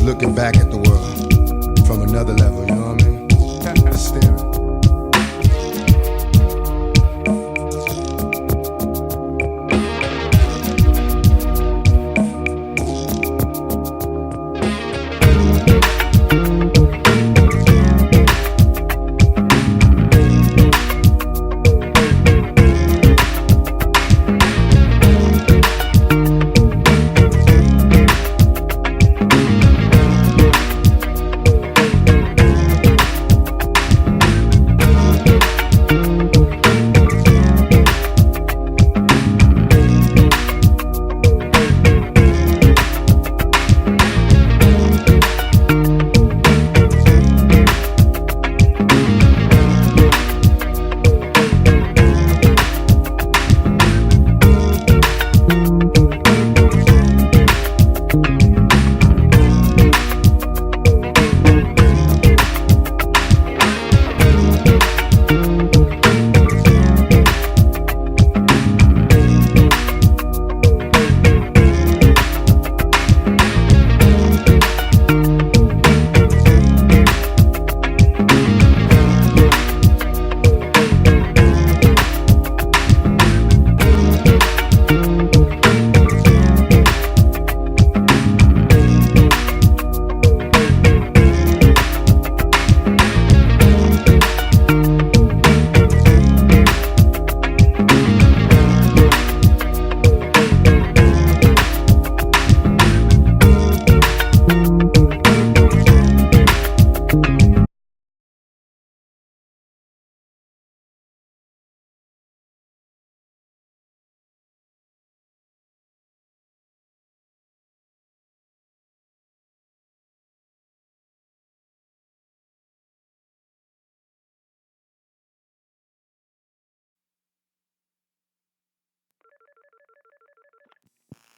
looking back at the world from another level, you know what I mean? Just staring.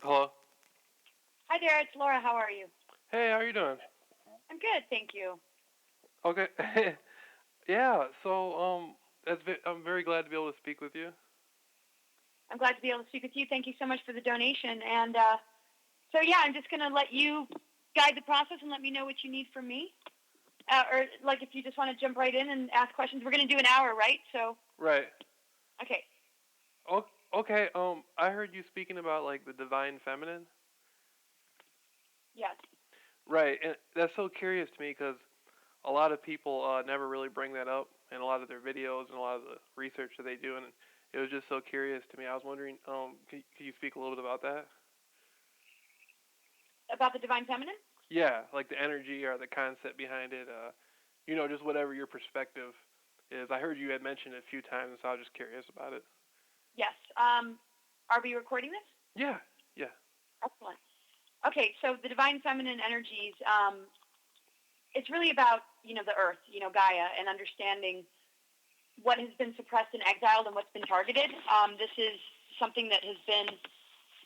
Hello. Hi there, it's Laura. How are you? Hey, how are you doing? I'm good, thank you. Okay. Yeah. So, I'm very glad to be able to speak with you. I'm glad to be able to speak with you. Thank you so much for the donation. And yeah, I'm just going to let you guide the process and let me know what you need from me. Or, like, if you just want to jump right in and ask questions. We're going to do an hour, right? So, Right. okay. Okay. I heard you speaking about like the divine feminine. Yes. Right, and that's so curious to me because a lot of people never really bring that up in a lot of their videos and a lot of the research that they do, and it was just so curious to me. I was wondering, could you speak a little bit about that? About the divine feminine? Yeah, like the energy or the concept behind it. Just whatever your perspective is. I heard you had mentioned it a few times, so I was just curious about it. Yes. Are we recording this? Yeah, yeah. Excellent. Okay, so the divine feminine energies, it's really about, the earth, Gaia, and understanding what has been suppressed and exiled and what's been targeted. This is something that has been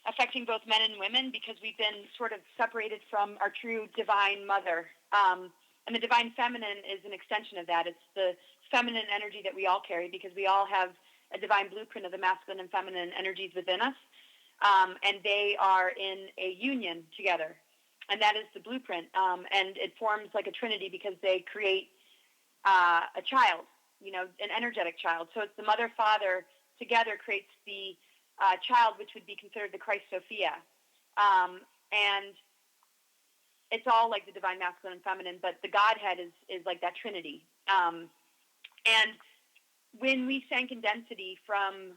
affecting both men and women because we've been sort of separated from our true divine mother. And the divine feminine is an extension of that. It's the feminine energy that we all carry because we all have a divine blueprint of the masculine and feminine energies within us. And they are in a union together. And that is the blueprint. And it forms like a trinity because they create a child, an energetic child. So it's the mother, father together creates the child, which would be considered the Christ Sophia. And it's all like the divine masculine and feminine, but the Godhead is like that trinity. And when we sank in density from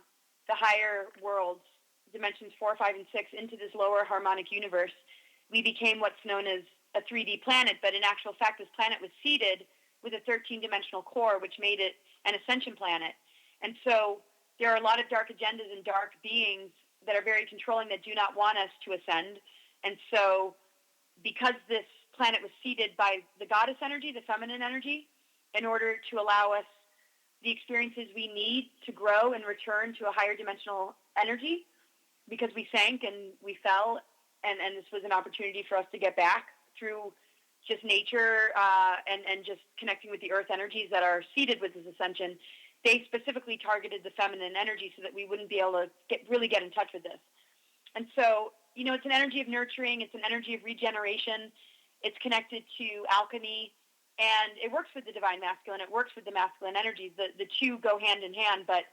the higher worlds, dimensions 4, 5, and 6, into this lower harmonic universe, we became what's known as a 3D planet, but in actual fact, this planet was seeded with a 13-dimensional core, which made it an ascension planet. And so there are a lot of dark agendas and dark beings that are very controlling that do not want us to ascend. And so because this planet was seeded by the goddess energy, the feminine energy, in order to allow us the experiences we need to grow and return to a higher dimensional energy, because we sank and we fell, and this was an opportunity for us to get back through just nature and just connecting with the earth energies that are seeded with this ascension. They specifically targeted the feminine energy so that we wouldn't be able to really get in touch with this. And so, it's an energy of nurturing. It's an energy of regeneration. It's connected to alchemy, and it works with the divine masculine. It works with the masculine energies. The two go hand in hand, but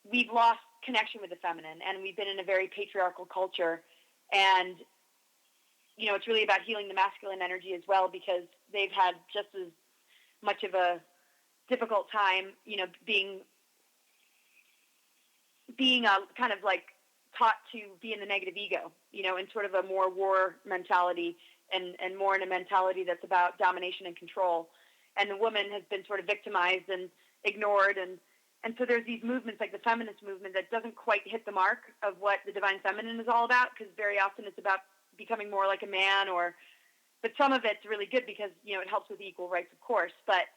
we've lost connection with the feminine, and we've been in a very patriarchal culture. And, it's really about healing the masculine energy as well, because they've had just as much of a difficult time, being kind of like taught to be in the negative ego, in sort of a more war mentality and more in a mentality that's about domination and control. And the woman has been sort of victimized and ignored. And so there's these movements like the feminist movement that doesn't quite hit the mark of what the divine feminine is all about, because very often it's about becoming more like a man, but some of it's really good because, it helps with equal rights, of course. But,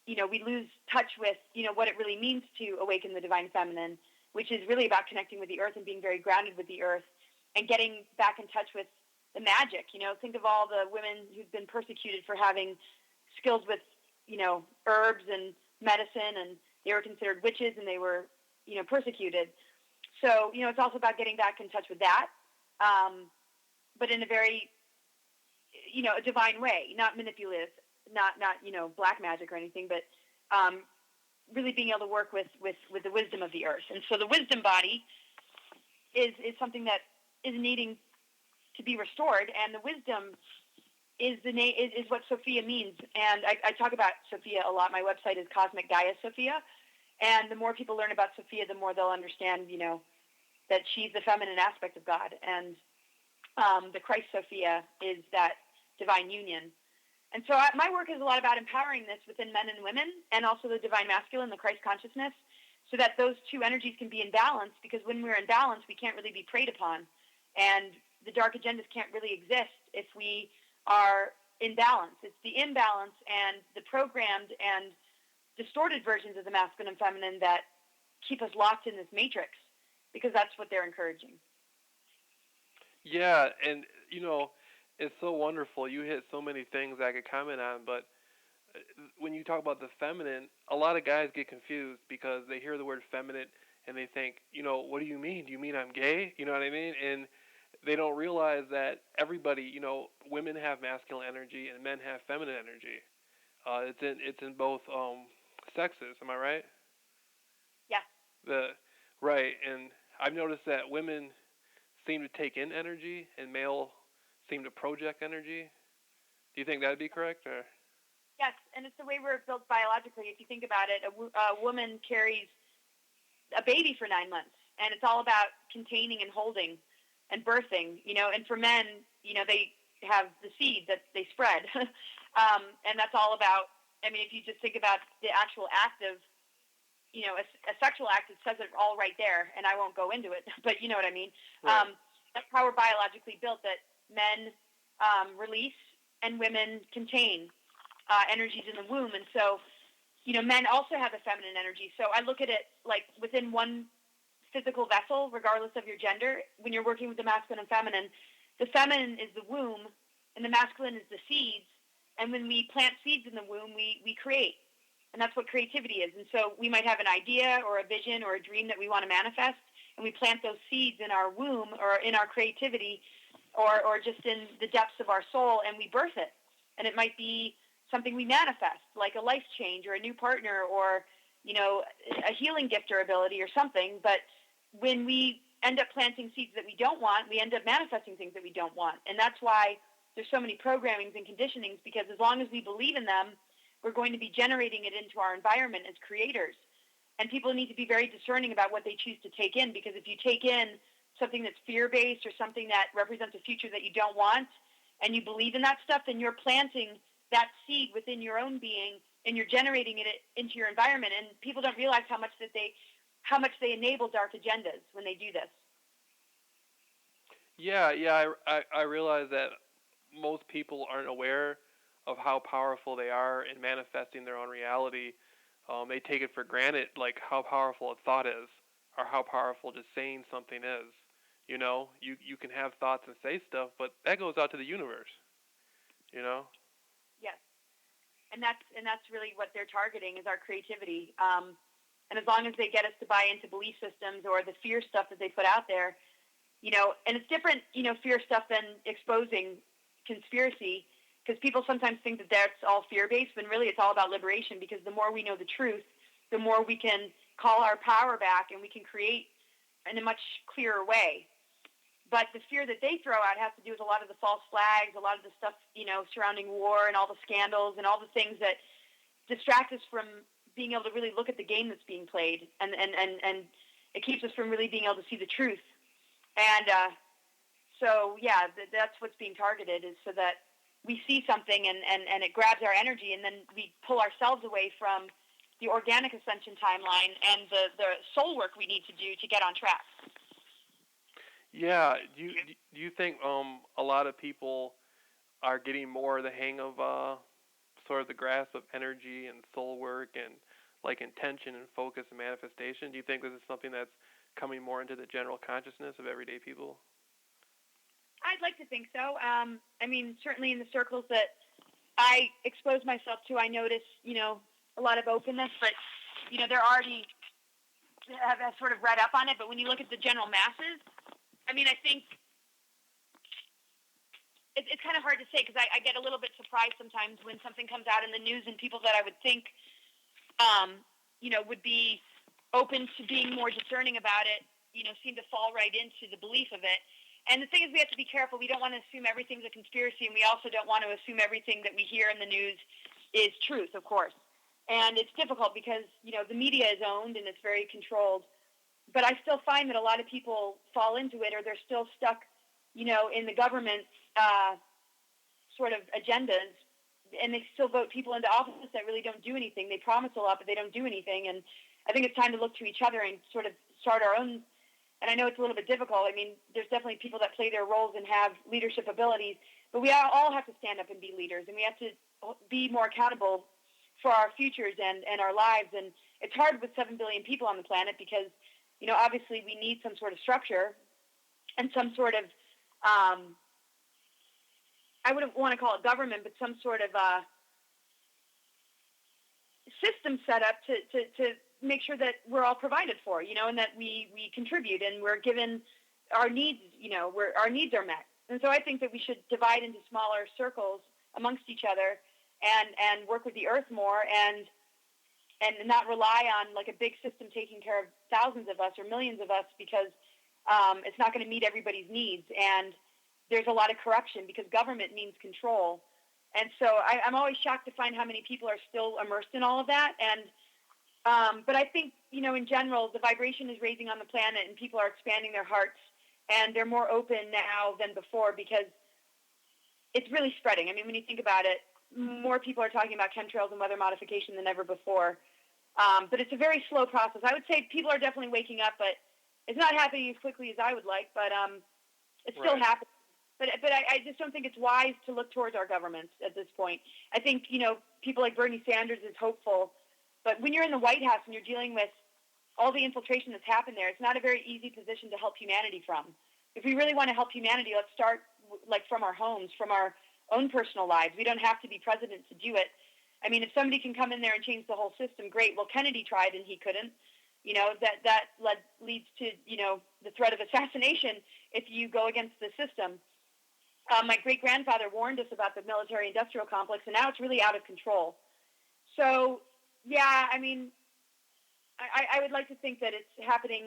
we lose touch with, what it really means to awaken the divine feminine, which is really about connecting with the earth and being very grounded with the earth and getting back in touch with the magic. Think of all the women who've been persecuted for having skills with, herbs and medicine, and they were considered witches and they were, persecuted. So, it's also about getting back in touch with that, but in a very, a divine way, not manipulative, not black magic or anything, but really being able to work with the wisdom of the earth. And so the wisdom body is something that is needing to be restored, and the wisdom is what Sophia means. And I talk about Sophia a lot. My website is Cosmic Gaia Sophia, and the more people learn about Sophia, the more they'll understand, that she's the feminine aspect of God, and the Christ Sophia is that divine union. And so my work is a lot about empowering this within men and women, and also the divine masculine, the Christ consciousness, so that those two energies can be in balance, because when we're in balance, we can't really be preyed upon. And the dark agendas can't really exist if we are in balance. It's the imbalance and the programmed and distorted versions of the masculine and feminine that keep us locked in this matrix, because that's what they're encouraging. Yeah, and it's so wonderful. You hit so many things I could comment on, but when you talk about the feminine, a lot of guys get confused because they hear the word feminine and they think, what do you mean? Do you mean I'm gay? You know what I mean? And they don't realize that everybody, women have masculine energy and men have feminine energy. It's in both sexes. Am I right? Yeah. Right, and I've noticed that women seem to take in energy and male seem to project energy. Do you think that'd be correct, or? Yes, and it's the way we're built biologically. If you think about it, a woman carries a baby for 9 months, and it's all about containing and holding and birthing, and for men, they have the seed that they spread. And that's all about, if you just think about the actual act of, a sexual act, it says it all right there, and I won't go into it, but you know what I mean. Right. That's how we're biologically built, that men release and women contain energies in the womb. And so, men also have a feminine energy. So I look at it like within one physical vessel, regardless of your gender. When you're working with the masculine and feminine, the feminine is the womb and the masculine is the seeds. And when we plant seeds in the womb, we create. And that's what creativity is. And so we might have an idea or a vision or a dream that we want to manifest, and we plant those seeds in our womb or in our creativity or just in the depths of our soul, and we birth it. And it might be something we manifest, like a life change or a new partner or, a healing gift or ability or something. But when we end up planting seeds that we don't want, we end up manifesting things that we don't want. And that's why there's so many programmings and conditionings, because as long as we believe in them, we're going to be generating it into our environment as creators. And people need to be very discerning about what they choose to take in, because if you take in something that's fear-based or something that represents a future that you don't want, and you believe in that stuff, then you're planting that seed within your own being, and you're generating it into your environment. And people don't realize how much they enable dark agendas when they do this. Yeah, I realize that most people aren't aware of how powerful they are in manifesting their own reality. They take it for granted, like how powerful a thought is, or how powerful just saying something is. You can have thoughts and say stuff, but that goes out to the universe. Yes, and that's really what they're targeting, is our creativity. And as long as they get us to buy into belief systems or the fear stuff that they put out there, and it's different, fear stuff than exposing conspiracy. Because people sometimes think that that's all fear-based, but really it's all about liberation, because the more we know the truth, the more we can call our power back and we can create in a much clearer way. But the fear that they throw out has to do with a lot of the false flags, a lot of the stuff, surrounding war and all the scandals and all the things that distract us from being able to really look at the game that's being played. And it keeps us from really being able to see the truth. And that's what's being targeted, is so that we see something and it grabs our energy, and then we pull ourselves away from the organic ascension timeline and the soul work we need to do to get on track. Yeah. Do you think a lot of people are getting more the hang of sort of the grasp of energy and soul work and like intention and focus and manifestation? Do you think this is something that's coming more into the general consciousness of everyday people? I'd like to think so. Certainly in the circles that I expose myself to, I notice, a lot of openness, but, they're already have sort of read up on it. But when you look at the general masses, I think it's kind of hard to say, because I get a little bit surprised sometimes when something comes out in the news and people that I would think, would be open to being more discerning about it, seem to fall right into the belief of it. And the thing is, we have to be careful. We don't want to assume everything's a conspiracy, and we also don't want to assume everything that we hear in the news is truth, of course. And it's difficult because, the media is owned and it's very controlled. But I still find that a lot of people fall into it, or they're still stuck, in the government's sort of agendas, and they still vote people into office that really don't do anything. They promise a lot, but they don't do anything. And I think it's time to look to each other and sort of start our own. And I know it's a little bit difficult. There's definitely people that play their roles and have leadership abilities, but we all have to stand up and be leaders, and we have to be more accountable for our futures and our lives. And it's hard with 7 billion people on the planet because, obviously we need some sort of structure and some sort of, I wouldn't want to call it government, but some sort of system set up to make sure that we're all provided for, and that we contribute and we're given our needs, our needs are met. And so I think that we should divide into smaller circles amongst each other and work with the earth more and not rely on like a big system taking care of thousands of us or millions of us, because it's not going to meet everybody's needs. And there's a lot of corruption because government means control. And so I'm always shocked to find how many people are still immersed in all of that. And but I think, in general, the vibration is raising on the planet and people are expanding their hearts and they're more open now than before because it's really spreading. When you think about it, more people are talking about chemtrails and weather modification than ever before. But it's a very slow process. I would say people are definitely waking up, but it's not happening as quickly as I would like, but it's still happening. But I just don't think it's wise to look towards our governments at this point. I think, people like Bernie Sanders is hopeful, but when you're in the White House and you're dealing with all the infiltration that's happened there, it's not a very easy position to help humanity from. If we really want to help humanity, let's start from our homes, from our own personal lives. We don't have to be president to do it. If somebody can come in there and change the whole system, great. Well, Kennedy tried and he couldn't. That leads to, the threat of assassination if you go against the system. My great-grandfather warned us about the military-industrial complex, and now it's really out of control. So, yeah, I would like to think that it's happening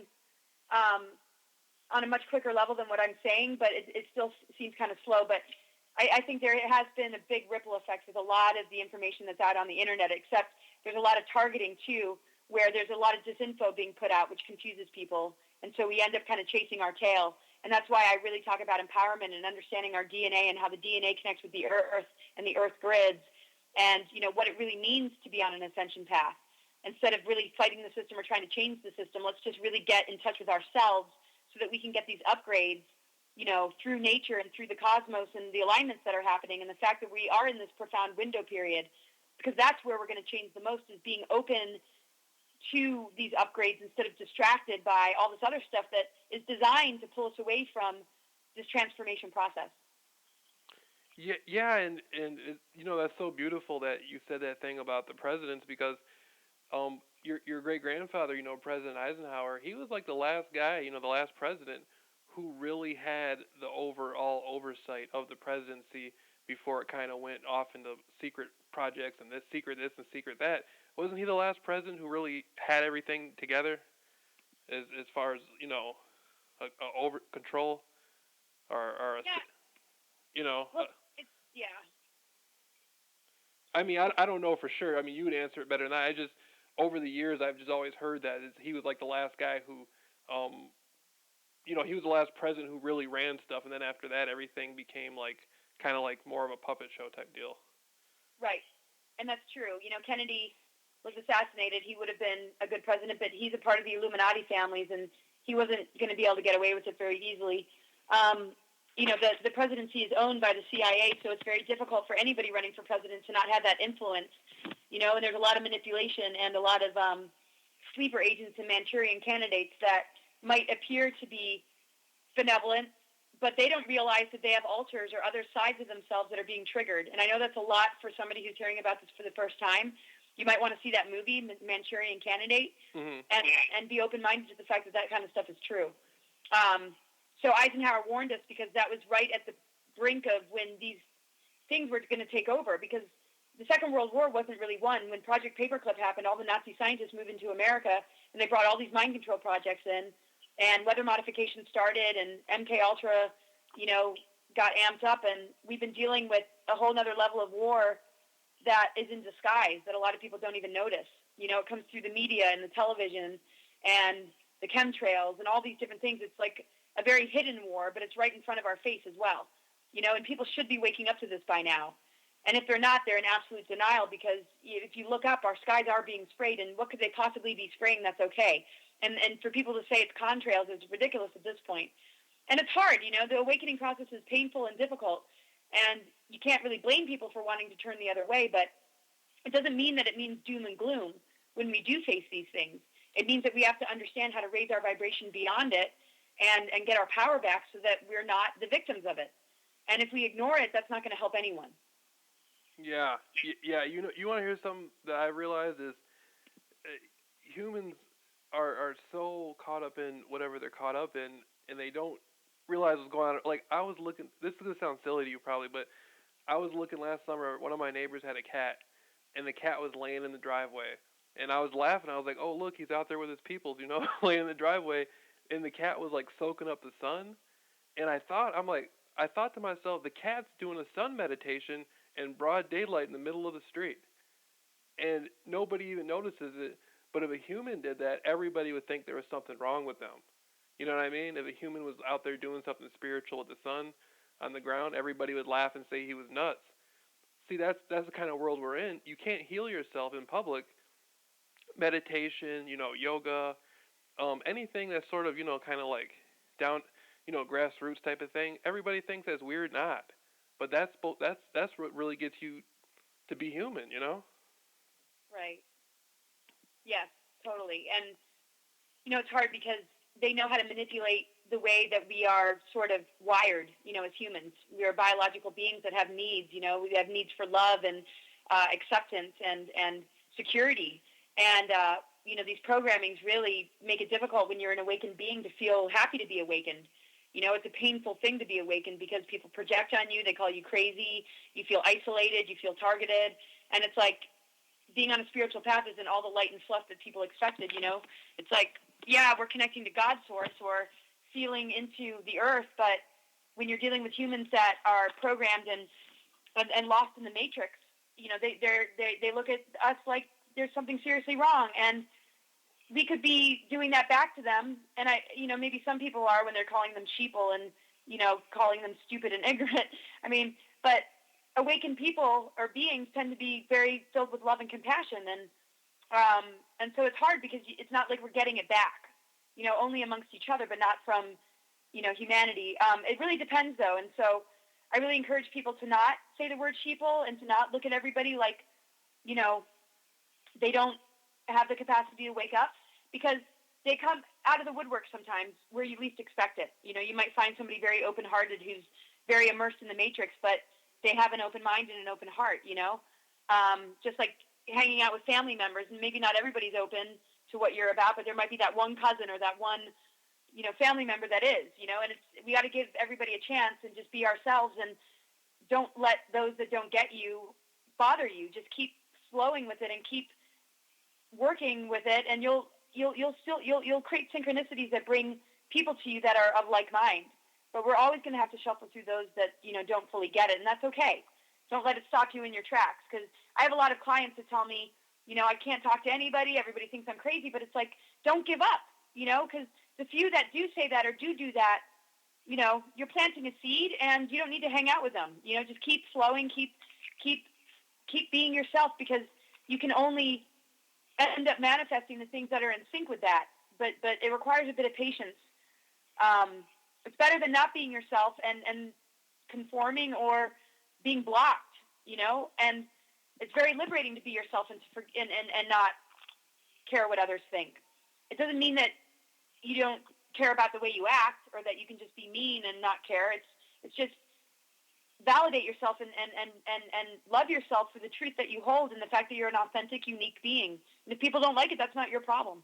on a much quicker level than what I'm saying, but it still seems kind of slow. But I think there has been a big ripple effect with a lot of the information that's out on the internet, except there's a lot of targeting, too, where there's a lot of disinfo being put out, which confuses people. And so we end up kind of chasing our tail. And that's why I really talk about empowerment and understanding our DNA and how the DNA connects with the earth and the earth grids and, what it really means to be on an ascension path. Instead of really fighting the system or trying to change the system, let's just really get in touch with ourselves so that we can get these upgrades, through nature and through the cosmos and the alignments that are happening, and the fact that we are in this profound window period, because that's where we're going to change the most, is being open to these upgrades instead of distracted by all this other stuff that is designed to pull us away from this transformation process. Yeah, and that's so beautiful that you said that thing about the presidents, because your great grandfather, President Eisenhower, he was like the last guy, the last president who really had the overall oversight of the presidency before it kind of went off into secret projects and secret this and secret that. Wasn't he the last president who really had everything together, as far as over control, or Yeah. you know? Well, it's yeah. I mean, I don't know for sure. I mean, you would answer it better than I. Over the years, I've just always heard that he was like the last guy who, he was the last president who really ran stuff, and then after that, everything became like kind of like more of a puppet show type deal. Right. And that's true. Kennedy was assassinated. He would have been a good president, but he's a part of the Illuminati families, and he wasn't going to be able to get away with it very easily. The presidency is owned by the CIA, so it's very difficult for anybody running for president to not have that influence. And there's a lot of manipulation and a lot of sleeper agents and Manchurian candidates that might appear to be benevolent, but they don't realize that they have alters or other sides of themselves that are being triggered. And I know that's a lot for somebody who's hearing about this for the first time. You might want to see that movie, Manchurian Candidate, and be open-minded to the fact that kind of stuff is true. So Eisenhower warned us because that was right at the brink of when these things were going to take over, because the Second World War wasn't really won. When Project Paperclip happened, all the Nazi scientists moved into America, and they brought all these mind control projects in, and weather modification started, and MK Ultra, got amped up, and we've been dealing with a whole other level of war that is in disguise that a lot of people don't even notice. It comes through the media and the television and the chemtrails and all these different things. It's like a very hidden war, but it's right in front of our face as well. And people should be waking up to this by now. And if they're not, they're in absolute denial, because if you look up, our skies are being sprayed, and what could they possibly be spraying that's okay? And for people to say it's contrails is ridiculous at this point. And it's hard, the awakening process is painful and difficult, and you can't really blame people for wanting to turn the other way, but it doesn't mean that it means doom and gloom when we do face these things. It means that we have to understand how to raise our vibration beyond it and get our power back so that we're not the victims of it. And if we ignore it, that's not going to help anyone. Yeah. You want to hear something that I realized is humans are so caught up in whatever they're caught up in, and they don't realize what's going on. Like, I was looking, this is going to sound silly to you probably, but I was looking last summer, one of my neighbors had a cat, and the cat was laying in the driveway. And I was laughing. I was like, oh, look, he's out there with his peoples, laying in the driveway. And the cat was, like, soaking up the sun. And I thought to myself, the cat's doing a sun meditation in broad daylight in the middle of the street. And nobody even notices it. But if a human did that, everybody would think there was something wrong with them. You know what I mean? If a human was out there doing something spiritual with the sun on the ground, everybody would laugh and say he was nuts. See, that's the kind of world we're in. You can't heal yourself in public. Meditation, yoga, anything that's sort of, kind of like down, grassroots type of thing. Everybody thinks that's weird, not. But that's what really gets you to be human, Right. Yes, totally. And, it's hard because they know how to manipulate the way that we are sort of wired, as humans. We are biological beings that have needs, we have needs for love and acceptance and security. And, these programmings really make it difficult when you're an awakened being to feel happy to be awakened. It's a painful thing to be awakened because people project on you. They call you crazy. You feel isolated. You feel targeted. And it's like being on a spiritual path isn't all the light and fluff that people expected, It's like, yeah, we're connecting to God's source or feeling into the earth. But when you're dealing with humans that are programmed and lost in the matrix, they look at us like there's something seriously wrong. And we could be doing that back to them. And maybe some people are when they're calling them sheeple and, calling them stupid and ignorant. But awakened people or beings tend to be very filled with love and compassion. And so it's hard because it's not like we're getting it back, only amongst each other, but not from, humanity. It really depends though. And so I really encourage people to not say the word sheeple and to not look at everybody like, they don't have the capacity to wake up, because they come out of the woodwork sometimes where you least expect it. You might find somebody very open-hearted who's very immersed in the matrix, but they have an open mind and an open heart, just like hanging out with family members, and maybe not everybody's open to what you're about, but there might be that one cousin or that one, family member that is, and we got to give everybody a chance and just be ourselves. And don't let those that don't get you bother you. Just keep flowing with it and keep working with it, and you'll create synchronicities that bring people to you that are of like mind. But we're always going to have to shuffle through those that, don't fully get it, and that's okay. Don't let it stop you in your tracks, because I have a lot of clients that tell me, I can't talk to anybody. Everybody thinks I'm crazy, but it's like, don't give up, because the few that do say that or do that, you're planting a seed, and you don't need to hang out with them. Just keep flowing, keep being yourself, because you can only end up manifesting the things that are in sync with that. But it requires a bit of patience. It's better than not being yourself and conforming or being blocked, and it's very liberating to be yourself and not care what others think. It doesn't mean that you don't care about the way you act, or that you can just be mean and not care. It's just validate yourself and love yourself for the truth that you hold and the fact that you're an authentic, unique being. And if people don't like it, that's not your problem.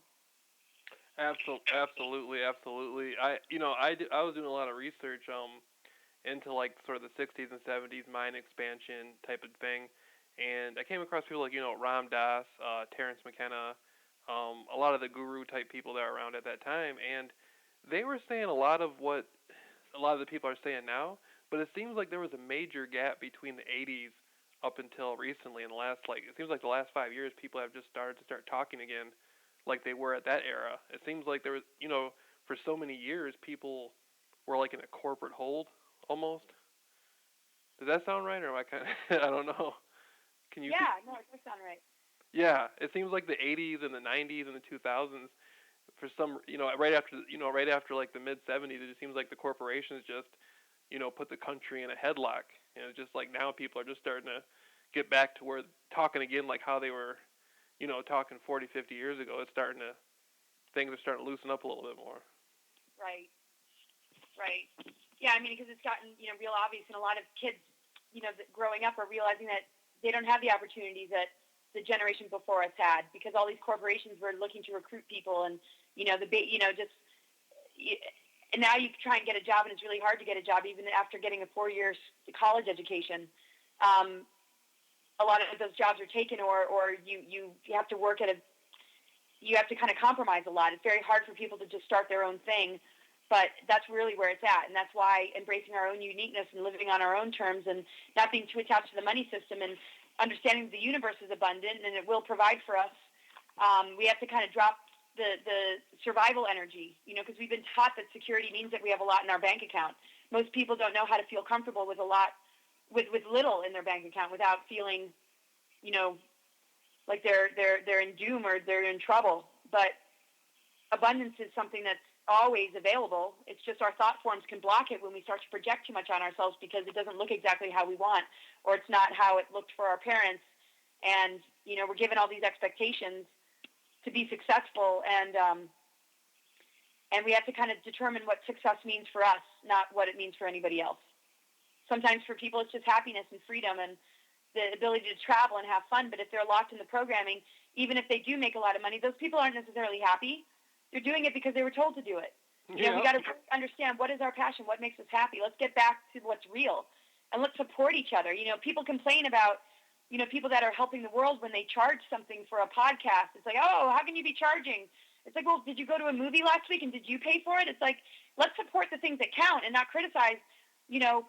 Absolutely. I was doing a lot of research into like sort of the 60s and 70s mind expansion type of thing, and I came across people like Ram Dass, Terrence McKenna, a lot of the guru type people that were around at that time, and they were saying a lot of what a lot of the people are saying now, but it seems like there was a major gap between the 80s up until recently. In the last, it seems like the last 5 years, people have just started talking again like they were at that era. It seems like there was, for so many years, people were like in a corporate hold almost. Does that sound right, or am I kind of, I don't know. Can you? Yeah, no, it does sound right. Yeah, it seems like the 80s and the 90s and the 2000s, for some, right after like the mid 70s, it just seems like the corporations just, put the country in a headlock. And it's just like now people are just starting to get back to where talking again like how they were, talking 40, 50 years ago. Things are starting to loosen up a little bit more. Right. Yeah, I mean, because it's gotten, real obvious, and a lot of kids, growing up are realizing that they don't have the opportunities that the generation before us had, because all these corporations were looking to recruit people, and and now you try and get a job, and it's really hard to get a job even after getting a 4-year college education. A lot of those jobs are taken, or you have to work you have to kind of compromise a lot. It's very hard for people to just start their own thing, but that's really where it's at, and that's why embracing our own uniqueness and living on our own terms and not being too attached to the money system and understanding that the universe is abundant and it will provide for us. We have to kind of drop the survival energy, because we've been taught that security means that we have a lot in our bank account. Most people don't know how to feel comfortable with with little in their bank account without feeling, like they're in doom or they're in trouble. But abundance is something that's always available. It's just our thought forms can block it when we start to project too much on ourselves, because it doesn't look exactly how we want, or it's not how it looked for our parents. And, we're given all these expectations to be successful, and we have to kind of determine what success means for us, not what it means for anybody else. Sometimes for people it's just happiness and freedom and the ability to travel and have fun, but if they're locked in the programming, even if they do make a lot of money, those people aren't necessarily happy. They're doing it because they were told to do it. We got to understand, what is our passion, what makes us happy. Let's get back to what's real, and let's support each other. People complain about people that are helping the world when they charge something for a podcast. It's like, oh, how can you be charging? It's like, well, did you go to a movie last week and did you pay for it? It's like, let's support the things that count and not criticize,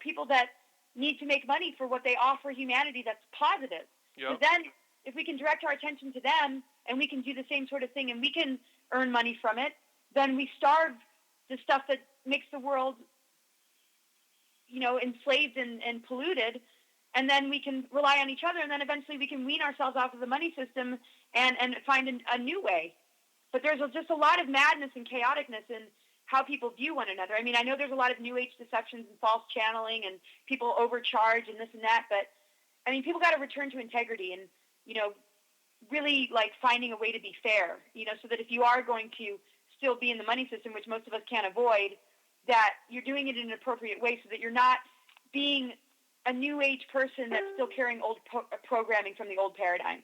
people that need to make money for what they offer humanity that's positive. Yep. So then if we can direct our attention to them and we can do the same sort of thing and we can earn money from it, then we starve the stuff that makes the world, enslaved and polluted. And then we can rely on each other, and then eventually we can wean ourselves off of the money system and find a new way. But there's just a lot of madness and chaoticness in how people view one another. I mean, I know there's a lot of New Age deceptions and false channeling, and people overcharge and this and that, but, I mean, people got to return to integrity and, really, finding a way to be fair, so that if you are going to still be in the money system, which most of us can't avoid, that you're doing it in an appropriate way so that you're not being a New Age person that's still carrying old programming from the old paradigm,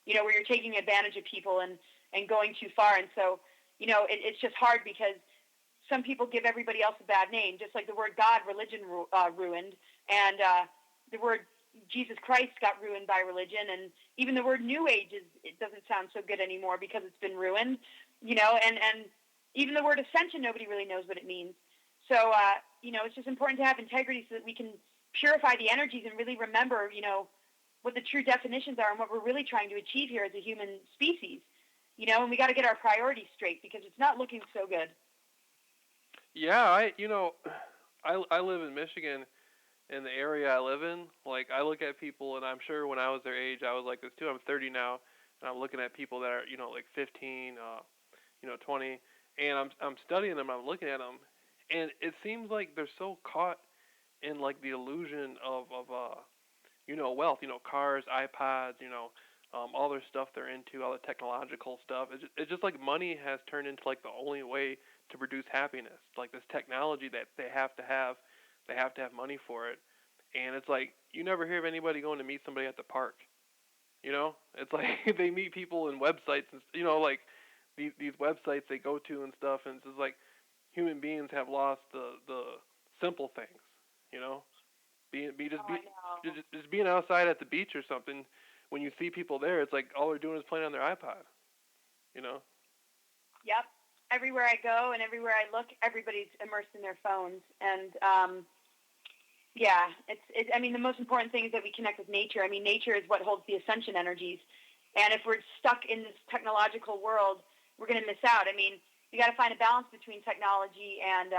where you're taking advantage of people and going too far. And so, it's just hard because some people give everybody else a bad name, just like the word God, religion ruined. And the word Jesus Christ got ruined by religion, and even the word New Age it doesn't sound so good anymore because it's been ruined, and even the word ascension, nobody really knows what it means. So, it's just important to have integrity so that we can purify the energies and really remember, what the true definitions are and what we're really trying to achieve here as a human species, and we got to get our priorities straight because it's not looking so good. Yeah, I live in Michigan. In the area I live in, like, I look at people, and I'm sure when I was their age, I was like this too. I'm 30 now, and I'm looking at people that are, like 15, 20, and I'm studying them. I'm looking at them, and it seems like they're so caught in like the illusion of wealth, cars, iPods, all their stuff they're into, all the technological stuff. It's just like money has turned into like the only way to produce happiness. Like this technology that they have to have money for it. And it's like you never hear of anybody going to meet somebody at the park. It's like they meet people in websites and like these websites they go to and stuff, and it's just like human beings have lost the simple things, you know. Just being outside at the beach or something. When you see people there, it's like all they're doing is playing on their iPod. Yep. Everywhere I go and everywhere I look, everybody's immersed in their phones. And, I mean, the most important thing is that we connect with nature. I mean, nature is what holds the ascension energies. And if we're stuck in this technological world, we're going to miss out. I mean, you got to find a balance between technology and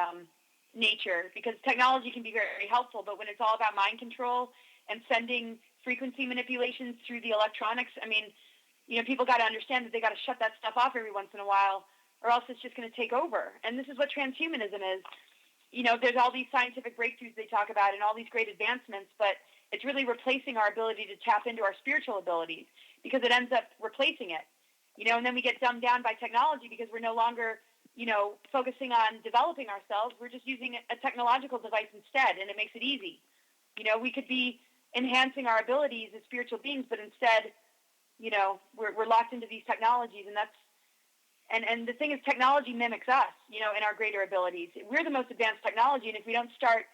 nature, because technology can be very, very helpful, but when it's all about mind control and sending frequency manipulations through the electronics, I mean, people got to understand that they got to shut that stuff off every once in a while, or else it's just going to take over. And this is what transhumanism is. There's all these scientific breakthroughs they talk about and all these great advancements, but it's really replacing our ability to tap into our spiritual abilities, because it ends up replacing it. And then we get dumbed down by technology because we're no longer, focusing on developing ourselves. We're just using a technological device instead, and it makes it easy. We could be enhancing our abilities as spiritual beings, but instead, we're locked into these technologies, and and the thing is, technology mimics us, in our greater abilities. We're the most advanced technology, and if we don't start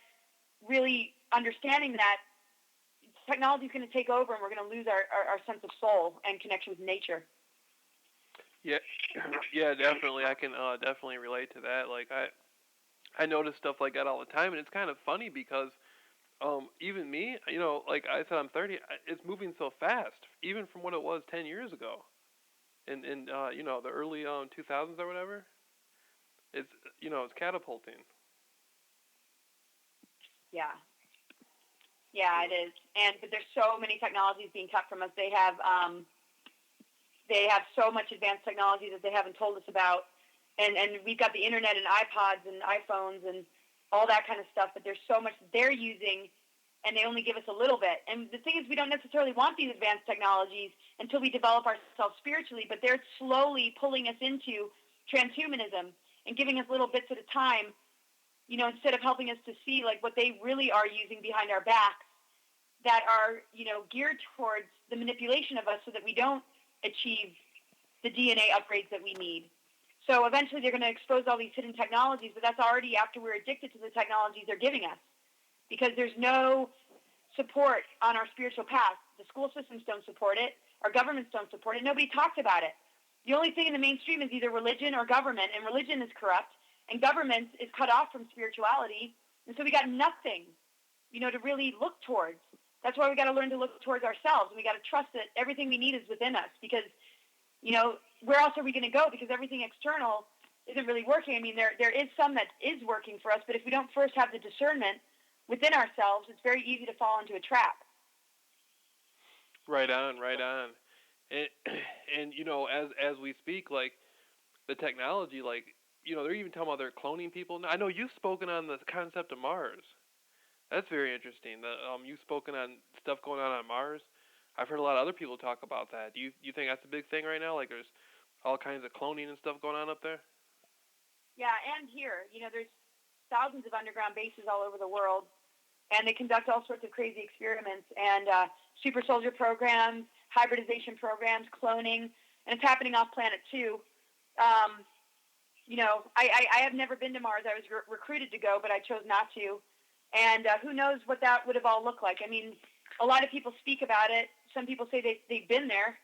really understanding that, technology is going to take over, and we're going to lose our sense of soul and connection with nature. Yeah, definitely. I can definitely relate to that. Like I notice stuff like that all the time, and it's kind of funny because even me, like I said, I'm 30. It's moving so fast, even from what it was 10 years ago, in the early 2000s or whatever. It's it's catapulting. Yeah, it is. But there's so many technologies being cut from us. They have so much advanced technology that they haven't told us about, and we've got the internet and iPods and iPhones and all that kind of stuff. But there's so much they're using, and they only give us a little bit. And the thing is, we don't necessarily want these advanced technologies until we develop ourselves spiritually, but they're slowly pulling us into transhumanism and giving us little bits at a time, instead of helping us to see like what they really are using behind our backs that are, geared towards the manipulation of us so that we don't achieve the DNA upgrades that we need. So eventually they're going to expose all these hidden technologies, but that's already after we're addicted to the technologies they're giving us, because there's no support on our spiritual path. The school systems don't support it. Our governments don't support it. Nobody talks about it. The only thing in the mainstream is either religion or government, and religion is corrupt, and government is cut off from spirituality, and so we got nothing, to really look towards. That's why we got to learn to look towards ourselves, and we got to trust that everything we need is within us, because, where else are we going to go? Because everything external isn't really working. I mean, there is some that is working for us, but if we don't first have the discernment within ourselves, it's very easy to fall into a trap. Right on. And as we speak, like the technology, like they're even talking about they're cloning people. Now, I know you've spoken on the concept of Mars. That's very interesting. You've spoken on stuff going on Mars. I've heard a lot of other people talk about that. Do you think that's a big thing right now? Like there's all kinds of cloning and stuff going on up there? Yeah, and here, there's thousands of underground bases all over the world, and they conduct all sorts of crazy experiments and super soldier programs, hybridization programs, cloning, and it's happening off planet too. I have never been to Mars. I was recruited to go, but I chose not to. And who knows what that would have all looked like. I mean, a lot of people speak about it. Some people say they've been there,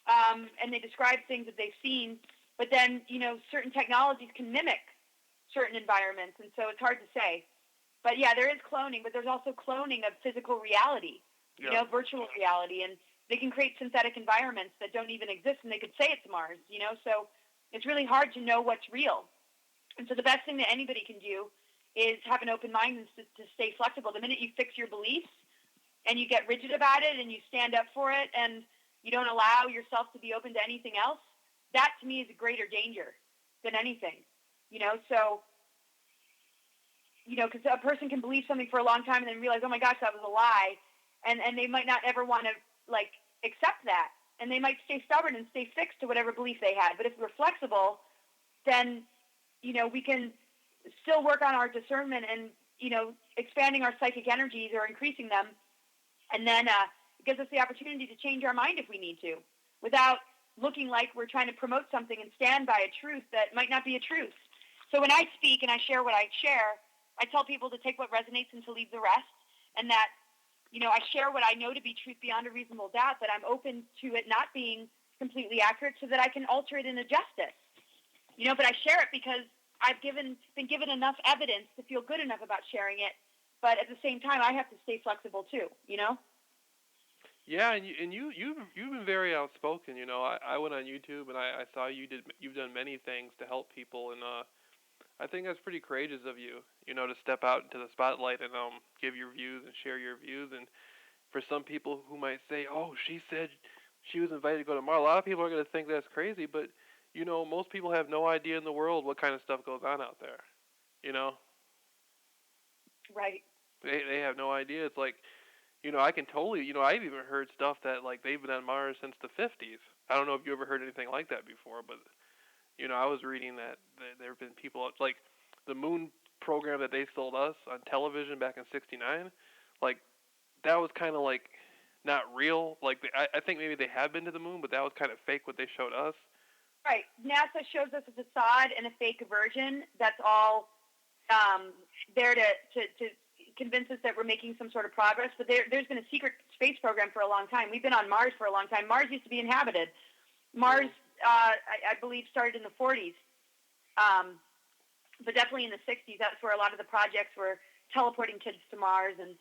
and they describe things that they've seen. But then, certain technologies can mimic certain environments, and so it's hard to say. But yeah, there is cloning, but there's also cloning of physical reality, virtual reality, and they can create synthetic environments that don't even exist, and they could say it's Mars, so it's really hard to know what's real. And so the best thing that anybody can do is have an open mind and to stay flexible. The minute you fix your beliefs and you get rigid about it and you stand up for it and you don't allow yourself to be open to anything else, that to me is a greater danger than anything, so, because a person can believe something for a long time and then realize, oh my gosh, that was a lie. And they might not ever want to accept that. And they might stay stubborn and stay fixed to whatever belief they had. But if we're flexible, then, we can still work on our discernment and, expanding our psychic energies or increasing them. And then it gives us the opportunity to change our mind if we need to, without looking like we're trying to promote something and stand by a truth that might not be a truth. So when I speak and I share what I share, I tell people to take what resonates and to leave the rest, and that, I share what I know to be truth beyond a reasonable doubt, but I'm open to it not being completely accurate so that I can alter it and adjust it. But I share it because I've been given enough evidence to feel good enough about sharing it, but at the same time, I have to stay flexible too, Yeah, and you've been very outspoken. I went on YouTube and I saw you've done many things to help people, and I think that's pretty courageous of you, to step out into the spotlight and give your views and share your views. And for some people who might say, "Oh, she said she was invited to go to Mars," a lot of people are going to think that's crazy. But most people have no idea in the world what kind of stuff goes on out there. Right. They have no idea. It's like, I can totally, I've even heard stuff that they've been on Mars since the 50s. I don't know if you ever heard anything like that before, but I was reading that there have been people like the moon program that they sold us on television back in '69. Like that was kind of not real. I think maybe they had been to the moon, but that was kind of fake what they showed us. Right. NASA shows us a facade and a fake version. That's all there to convince us that we're making some sort of progress. But there's been a secret space program for a long time. We've been on Mars for a long time. Mars used to be inhabited. Mars, I believe, started in the 40s. But definitely in the 60s, that's where a lot of the projects were teleporting kids to Mars. And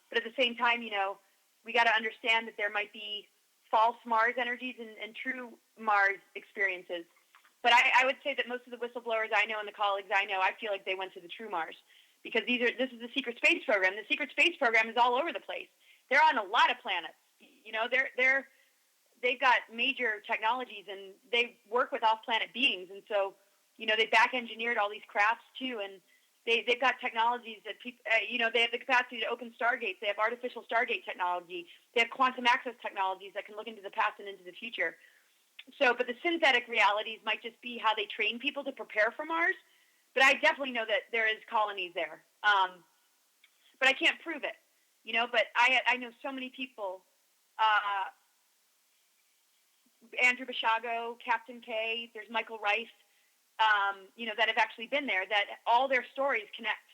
but at the same time, we got to understand that there might be false Mars energies and true Mars experiences. But I would say that most of the whistleblowers I know and the colleagues I know, I feel like they went to the true Mars, because this is the secret space program. The secret space program is all over the place. They're on a lot of planets. They've got major technologies and they work with off-planet beings, and so they back-engineered all these crafts too, and they've got technologies that people, they have the capacity to open stargates. They have artificial stargate technology. They have quantum access technologies that can look into the past and into the future. So, but the synthetic realities might just be how they train people to prepare for Mars. But I definitely know that there is colonies there. But I can't prove it, But I know so many people, Andrew Bashago, Captain K, there's Michael Rice, that have actually been there, that all their stories connect,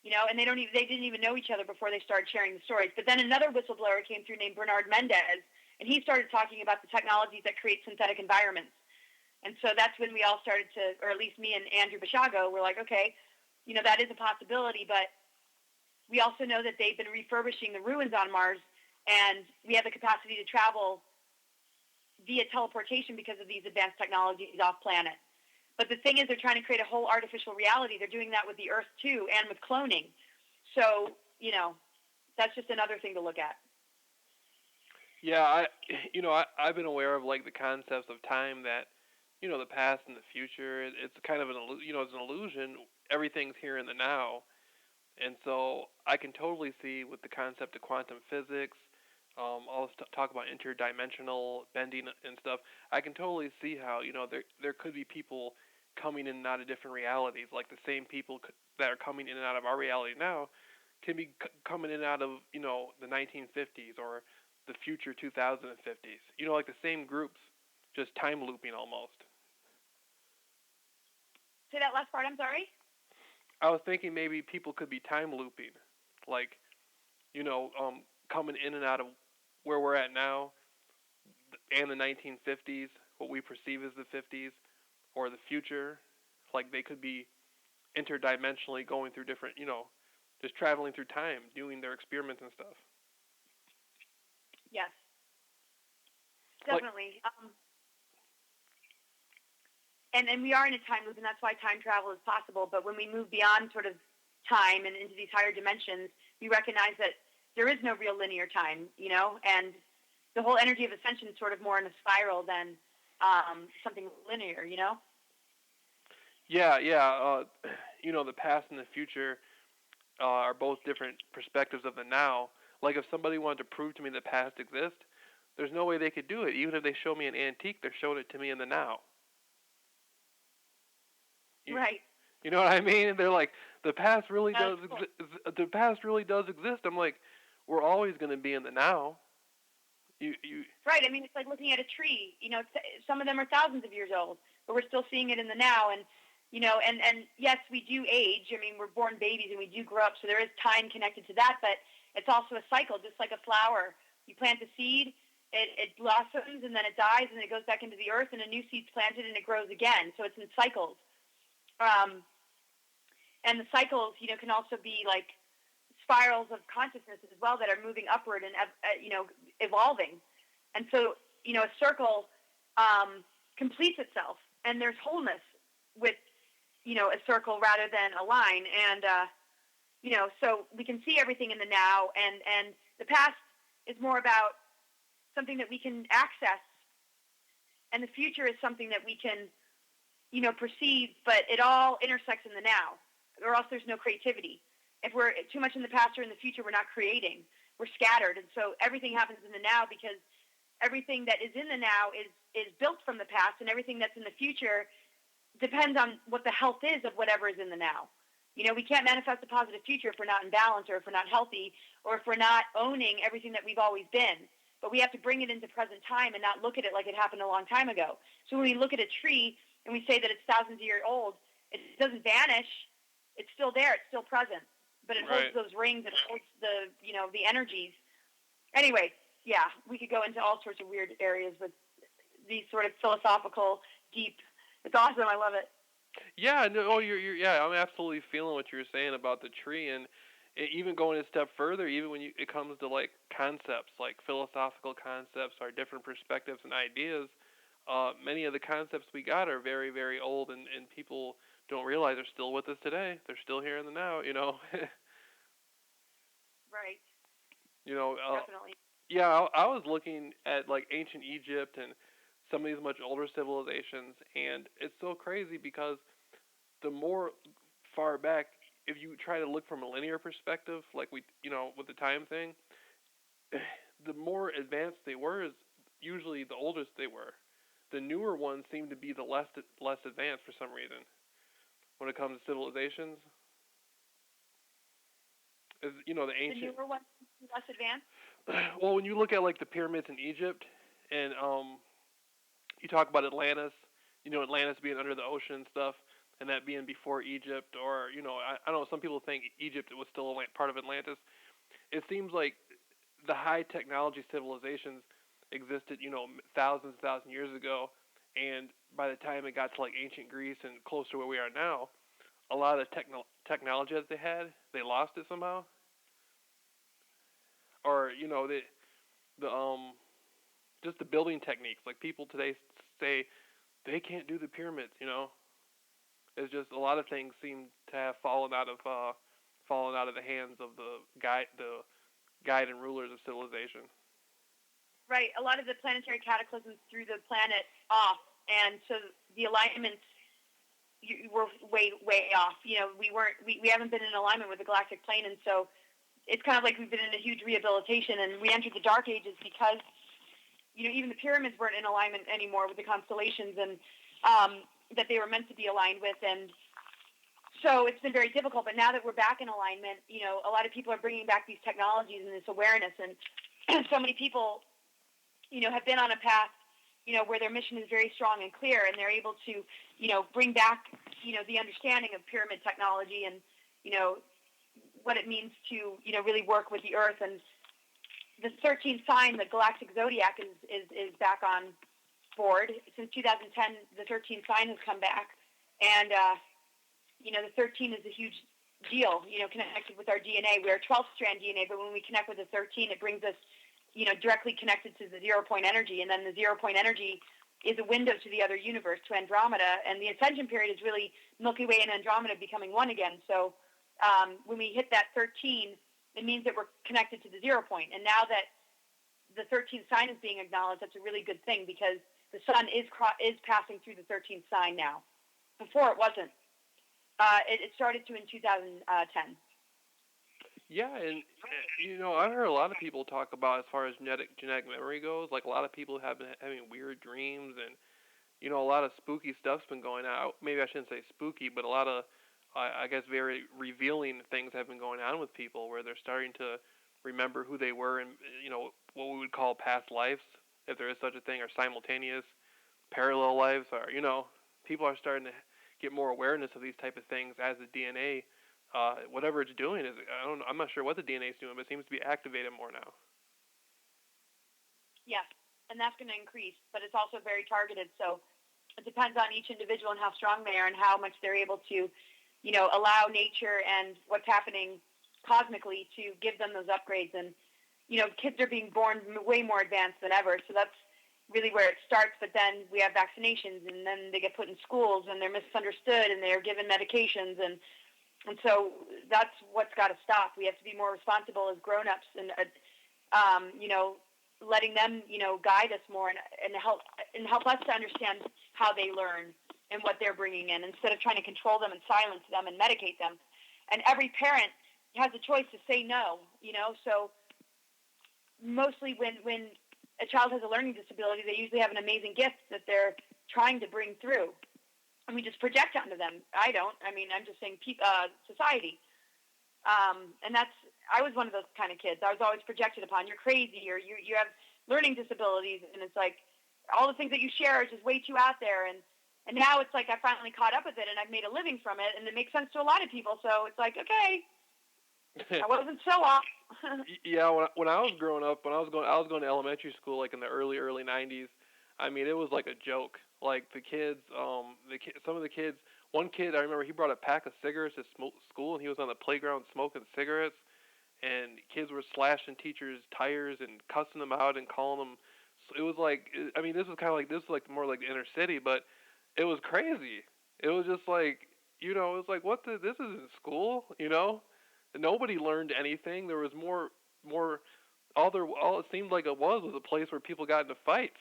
and they didn't even know each other before they started sharing the stories. But then another whistleblower came through named Bernard Mendez, and he started talking about the technologies that create synthetic environments. And so that's when we all started to, or at least me and Andrew Bashago, were like, okay, that is a possibility, but we also know that they've been refurbishing the ruins on Mars, and we have the capacity to travel via teleportation because of these advanced technologies off planet. But the thing is, they're trying to create a whole artificial reality. They're doing that with the Earth too, and with cloning. So, that's just another thing to look at. Yeah, I've been aware of the concepts of time, that the past and the future. It's kind of it's an illusion. Everything's here in the now, and so I can totally see with the concept of quantum physics. All this talk about interdimensional bending and stuff. I can totally see how there could be people coming in and out of different realities. Like the same people that are coming in and out of our reality now can be coming in and out of the 1950s or the future 2050s. Like the same groups, just time looping almost. Say that last part. I'm sorry. I was thinking maybe people could be time looping, like you know, coming in and out of where we're at now and the 1950s, what we perceive as the 50s, or the future. Like they could be interdimensionally going through different, just traveling through time, doing their experiments and stuff. Yes, Like, definitely. And we are in a time loop, and that's why time travel is possible. But when we move beyond sort of time and into these higher dimensions, we recognize that there is no real linear time, and the whole energy of ascension is sort of more in a spiral than something linear. yeah, yeah. The past and the future are both different perspectives of the now. Like if somebody wanted to prove to me that past exists, there's no way they could do it. Even if they show me an antique, they're showing it to me in the now. You, Right. you know what I mean? They're like, the past really That's does cool. the past really does exist. I'm like, we're always going to be in the now. You Right. I mean, it's like looking at a tree. Some of them are thousands of years old, but we're still seeing it in the now. And yes, we do age. I mean, we're born babies and we do grow up, so there is time connected to that. But it's also a cycle, just like a flower. You plant the seed, it blossoms, and then it dies, and it goes back into the earth, and a new seed's planted, and it grows again. So it's in cycles. And the cycles, can also be like spirals of consciousness as well that are moving upward and evolving. And so a circle completes itself, and there's wholeness with a circle rather than a line. And so we can see everything in the now, and the past is more about something that we can access, and the future is something that we can perceive, but it all intersects in the now, or else there's no creativity. If we're too much in the past or in the future, we're not creating. We're scattered. And so everything happens in the now because everything that is in the now is built from the past, and everything that's in the future depends on what the health is of whatever is in the now. We can't manifest a positive future if we're not in balance, or if we're not healthy, or if we're not owning everything that we've always been. But we have to bring it into present time and not look at it like it happened a long time ago. So when we look at a tree and we say that it's thousands of years old, it doesn't vanish. It's still there. It's still present. But it holds those rings. It holds the energies. Anyway, yeah, we could go into all sorts of weird areas with these sort of philosophical, deep. It's awesome. I love it. Yeah, no, oh, yeah, I'm absolutely feeling what you're saying about the tree, and even going a step further, even when it comes to like concepts, like philosophical concepts, or different perspectives and ideas. Many of the concepts we got are very, very old, and people don't realize they're still with us today. They're still here in the now, Right. Definitely. Yeah, I was looking at like ancient Egypt and some of these much older civilizations, and it's so crazy because the more far back, if you try to look from a linear perspective, like with the time thing, the more advanced they were is usually the oldest they were. The newer ones seem to be the less advanced for some reason when it comes to civilizations. The ancient. The newer ones less advanced. Well, when you look at like the pyramids in Egypt, and you talk about Atlantis, Atlantis being under the ocean and stuff, and that being before Egypt, or I don't know, some people think Egypt was still part of Atlantis. It seems like the high technology civilizations existed, thousands and thousands of years ago, and by the time it got to like ancient Greece and close to where we are now, a lot of the technology that they had, they lost it somehow, or the just the building techniques. Like people today say they can't do the pyramids. It's just a lot of things seem to have fallen out of the hands of the guide and rulers of civilization. Right. A lot of the planetary cataclysms threw the planet off, and so the alignments were way off. We haven't been in alignment with the galactic plane, and so it's kind of like we've been in a huge rehabilitation, and we entered the dark ages because even the pyramids weren't in alignment anymore with the constellations and that they were meant to be aligned with, and so it's been very difficult. But now that we're back in alignment, a lot of people are bringing back these technologies and this awareness, and so many people have been on a path where their mission is very strong and clear, and they're able to bring back the understanding of pyramid technology and, what it means to, really work with the Earth. And the 13th sign, the galactic zodiac, is back on board. Since 2010, the 13th sign has come back. And, the 13 is a huge deal, connected with our DNA. We're 12th-strand DNA, but when we connect with the 13, it brings us, directly connected to the zero-point energy. And then the zero-point energy is a window to the other universe, to Andromeda. And the ascension period is really Milky Way and Andromeda becoming one again. So when we hit that 13, it means that we're connected to the 0 point. And now that the 13th sign is being acknowledged, that's a really good thing, because the sun is passing through the 13th sign now. Before it wasn't. It started to in 2010. Yeah, and I've heard a lot of people talk about, as far as genetic memory goes, like a lot of people have been having weird dreams, and a lot of spooky stuff's been going on. Maybe I shouldn't say spooky, but a lot of I guess very revealing things have been going on with people, where they're starting to remember who they were in, what we would call past lives, if there is such a thing, or simultaneous parallel lives, or people are starting to get more awareness of these type of things as the DNA, whatever it's doing, I'm not sure what the DNA is doing, but it seems to be activated more now. Yes, and that's going to increase, but it's also very targeted, so it depends on each individual and how strong they are and how much they're able to, allow nature and what's happening cosmically to give them those upgrades. And, kids are being born way more advanced than ever, so that's really where it starts. But then we have vaccinations, and then they get put in schools, and they're misunderstood, and they're given medications, and so that's what's got to stop. We have to be more responsible as grown-ups, and letting them, guide us more and help us to understand how they learn and what they're bringing in, instead of trying to control them and silence them and medicate them. And every parent has a choice to say no, so mostly when a child has a learning disability, they usually have an amazing gift that they're trying to bring through, and we just project onto them. I'm just saying society. And I was one of those kind of kids. I was always projected upon. You're crazy, or you have learning disabilities, and it's like all the things that you share are just way too out there. And now it's like I finally caught up with it, and I've made a living from it, and it makes sense to a lot of people. So it's like, okay, I wasn't so off. Yeah, when I was growing up, I was going to elementary school, like in the early 90s. It was like a joke. Like the kids, some of the kids. One kid, I remember, he brought a pack of cigarettes to school, and he was on the playground smoking cigarettes, and kids were slashing teachers' tires and cussing them out and calling them. It was like, this was like more like the inner city, but it was crazy. It was just like, it was like, this isn't school, And nobody learned anything. There was more, all it seemed like it was a place where people got into fights,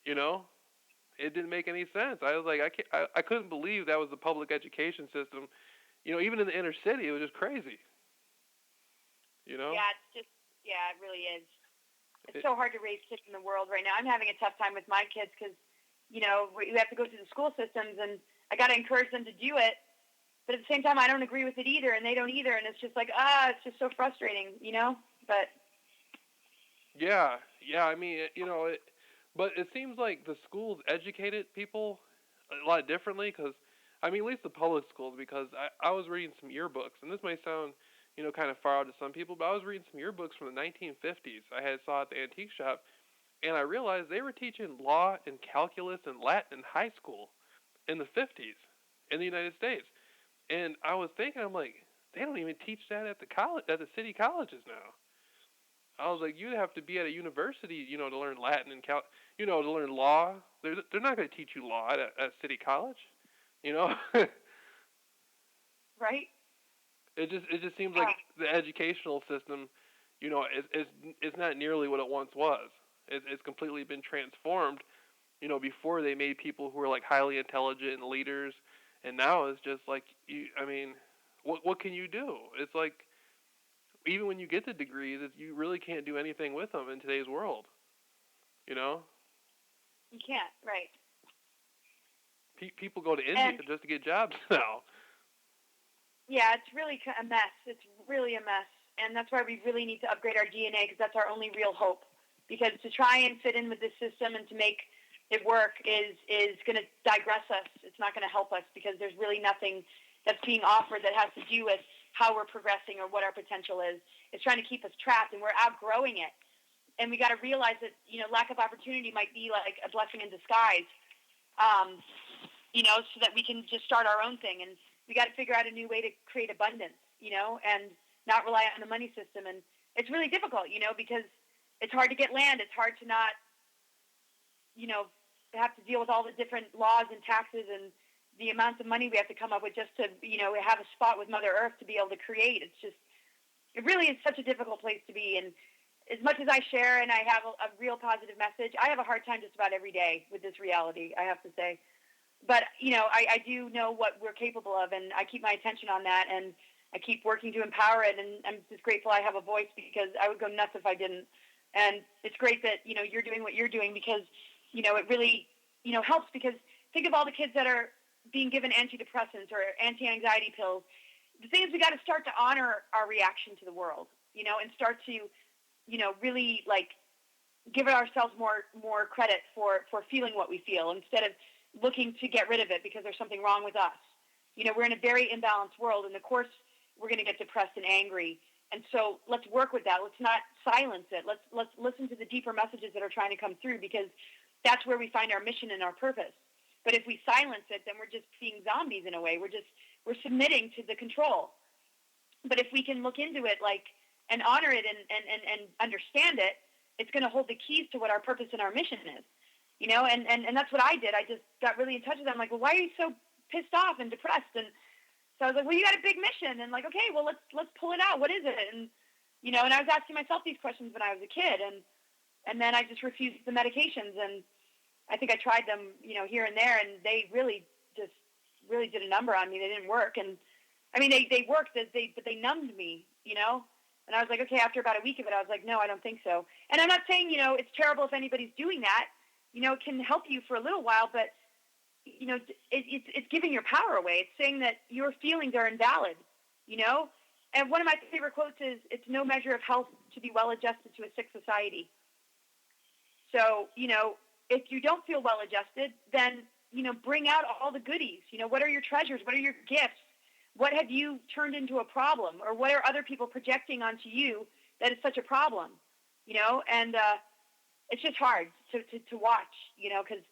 It didn't make any sense. I was like, I couldn't believe that was the public education system. Even in the inner city, it was just crazy. Yeah, it really is. It's so hard to raise kids in the world right now. I'm having a tough time with my kids because, we have to go through the school systems, and I got to encourage them to do it. But at the same time, I don't agree with it either, and they don't either. And it's just like, it's just so frustrating, But yeah, but it seems like the schools educated people a lot differently, because, at least the public schools, because I was reading some yearbooks, and this may sound, kind of far out to some people, but I was reading some yearbooks from the 1950s. I saw at the antique shop, and I realized they were teaching law and calculus and Latin in high school in the 50s in the United States. And I was thinking, I'm like, they don't even teach that at the city colleges now. I was like, you'd have to be at a university, to learn Latin and to learn law. They're not going to teach you law at city college, Right. It just seems like the educational system, is not nearly what it once was. It's completely been transformed. Before they made people who were like highly intelligent and leaders, and now it's just like what can you do? It's like, even when you get the degrees, you really can't do anything with them in today's world. You can't, right? People go to India just to get jobs now. Yeah, it's really a mess. It's really a mess, and that's why we really need to upgrade our DNA, because that's our only real hope. Because to try and fit in with this system and to make at work is going to digress us. It's not going to help us because there's really nothing that's being offered that has to do with how we're progressing or what our potential is. It's trying to keep us trapped, and we're outgrowing it. And we got to realize that, lack of opportunity might be like a blessing in disguise, so that we can just start our own thing. And we got to figure out a new way to create abundance, and not rely on the money system. And it's really difficult, because it's hard to get land. It's hard to not, have to deal with all the different laws and taxes and the amounts of money we have to come up with just to, have a spot with Mother Earth to be able to create. It really is such a difficult place to be. And as much as I share and I have a real positive message, I have a hard time just about every day with this reality, I have to say. But, I do know what we're capable of, and I keep my attention on that, and I keep working to empower it, and I'm just grateful I have a voice because I would go nuts if I didn't. And it's great that, you're doing what you're doing because, it really, helps because think of all the kids that are being given antidepressants or anti-anxiety pills. The thing is we got to start to honor our reaction to the world, and start to, really give ourselves more credit for feeling what we feel instead of looking to get rid of it because there's something wrong with us. We're in a very imbalanced world, and of course we're going to get depressed and angry. And so let's work with that. Let's not silence it. Let's listen to the deeper messages that are trying to come through because that's where we find our mission and our purpose. But if we silence it, then we're just being zombies in a way. We're submitting to the control. But if we can look into it and honor it and understand it, it's going to hold the keys to what our purpose and our mission is. And that's what I did. I just got really in touch with them. Like, well, why are you so pissed off and depressed? And so I was like, well, you got a big mission. And okay, well, let's pull it out. What is it? And, and I was asking myself these questions when I was a kid. And then I just refused the medications. And I think I tried them, here and there. And they really did a number on me. They didn't work. And I mean, they worked, but they numbed me, And I was like, okay, after about a week of it, I was like, no, I don't think so. And I'm not saying, it's terrible if anybody's doing that. It can help you for a little while, but, it's giving your power away. It's saying that your feelings are invalid, And one of my favorite quotes is, it's no measure of health to be well-adjusted to a sick society. So, if you don't feel well-adjusted, then, bring out all the goodies. What are your treasures? What are your gifts? What have you turned into a problem? Or what are other people projecting onto you that is such a problem? And it's just hard to watch, because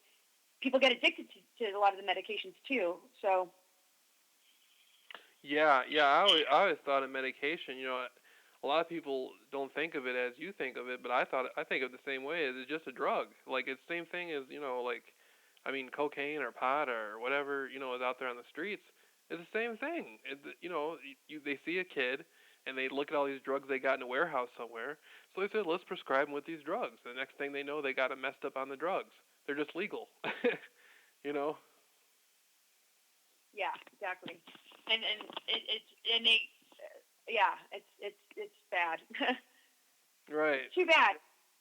people get addicted to a lot of the medications too. So. Yeah. I always thought of medication. A lot of people don't think of it as you think of it, but I think of it the same way. It's just a drug. Like it's the same thing as cocaine or pot or whatever is out there on the streets. It's the same thing. They see a kid and they look at all these drugs they got in a warehouse somewhere. So they said, let's prescribe them with these drugs. The next thing they know, they got them messed up on the drugs. They're just legal, Yeah, exactly. And it's bad. Right. Too bad.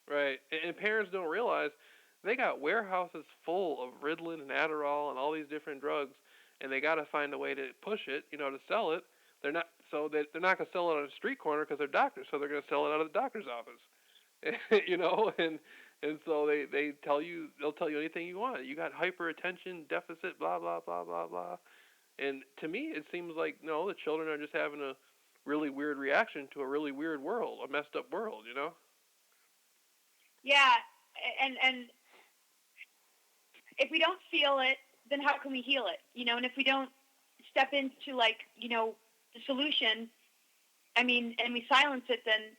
Right. And parents don't realize they got warehouses full of Ritalin and Adderall and all these different drugs, and they got to find a way to push it, to sell it. They're not going to sell it on a street corner because they're doctors, so they're going to sell it out of the doctor's office. And so they'll tell you anything you want. You got hyperattention deficit, blah blah blah blah blah. And to me, it seems like no, the children are just having a really weird reaction to a really weird world, a messed up world, Yeah, and if we don't feel it, then how can we heal it? And if we don't step into the solution, and we silence it, then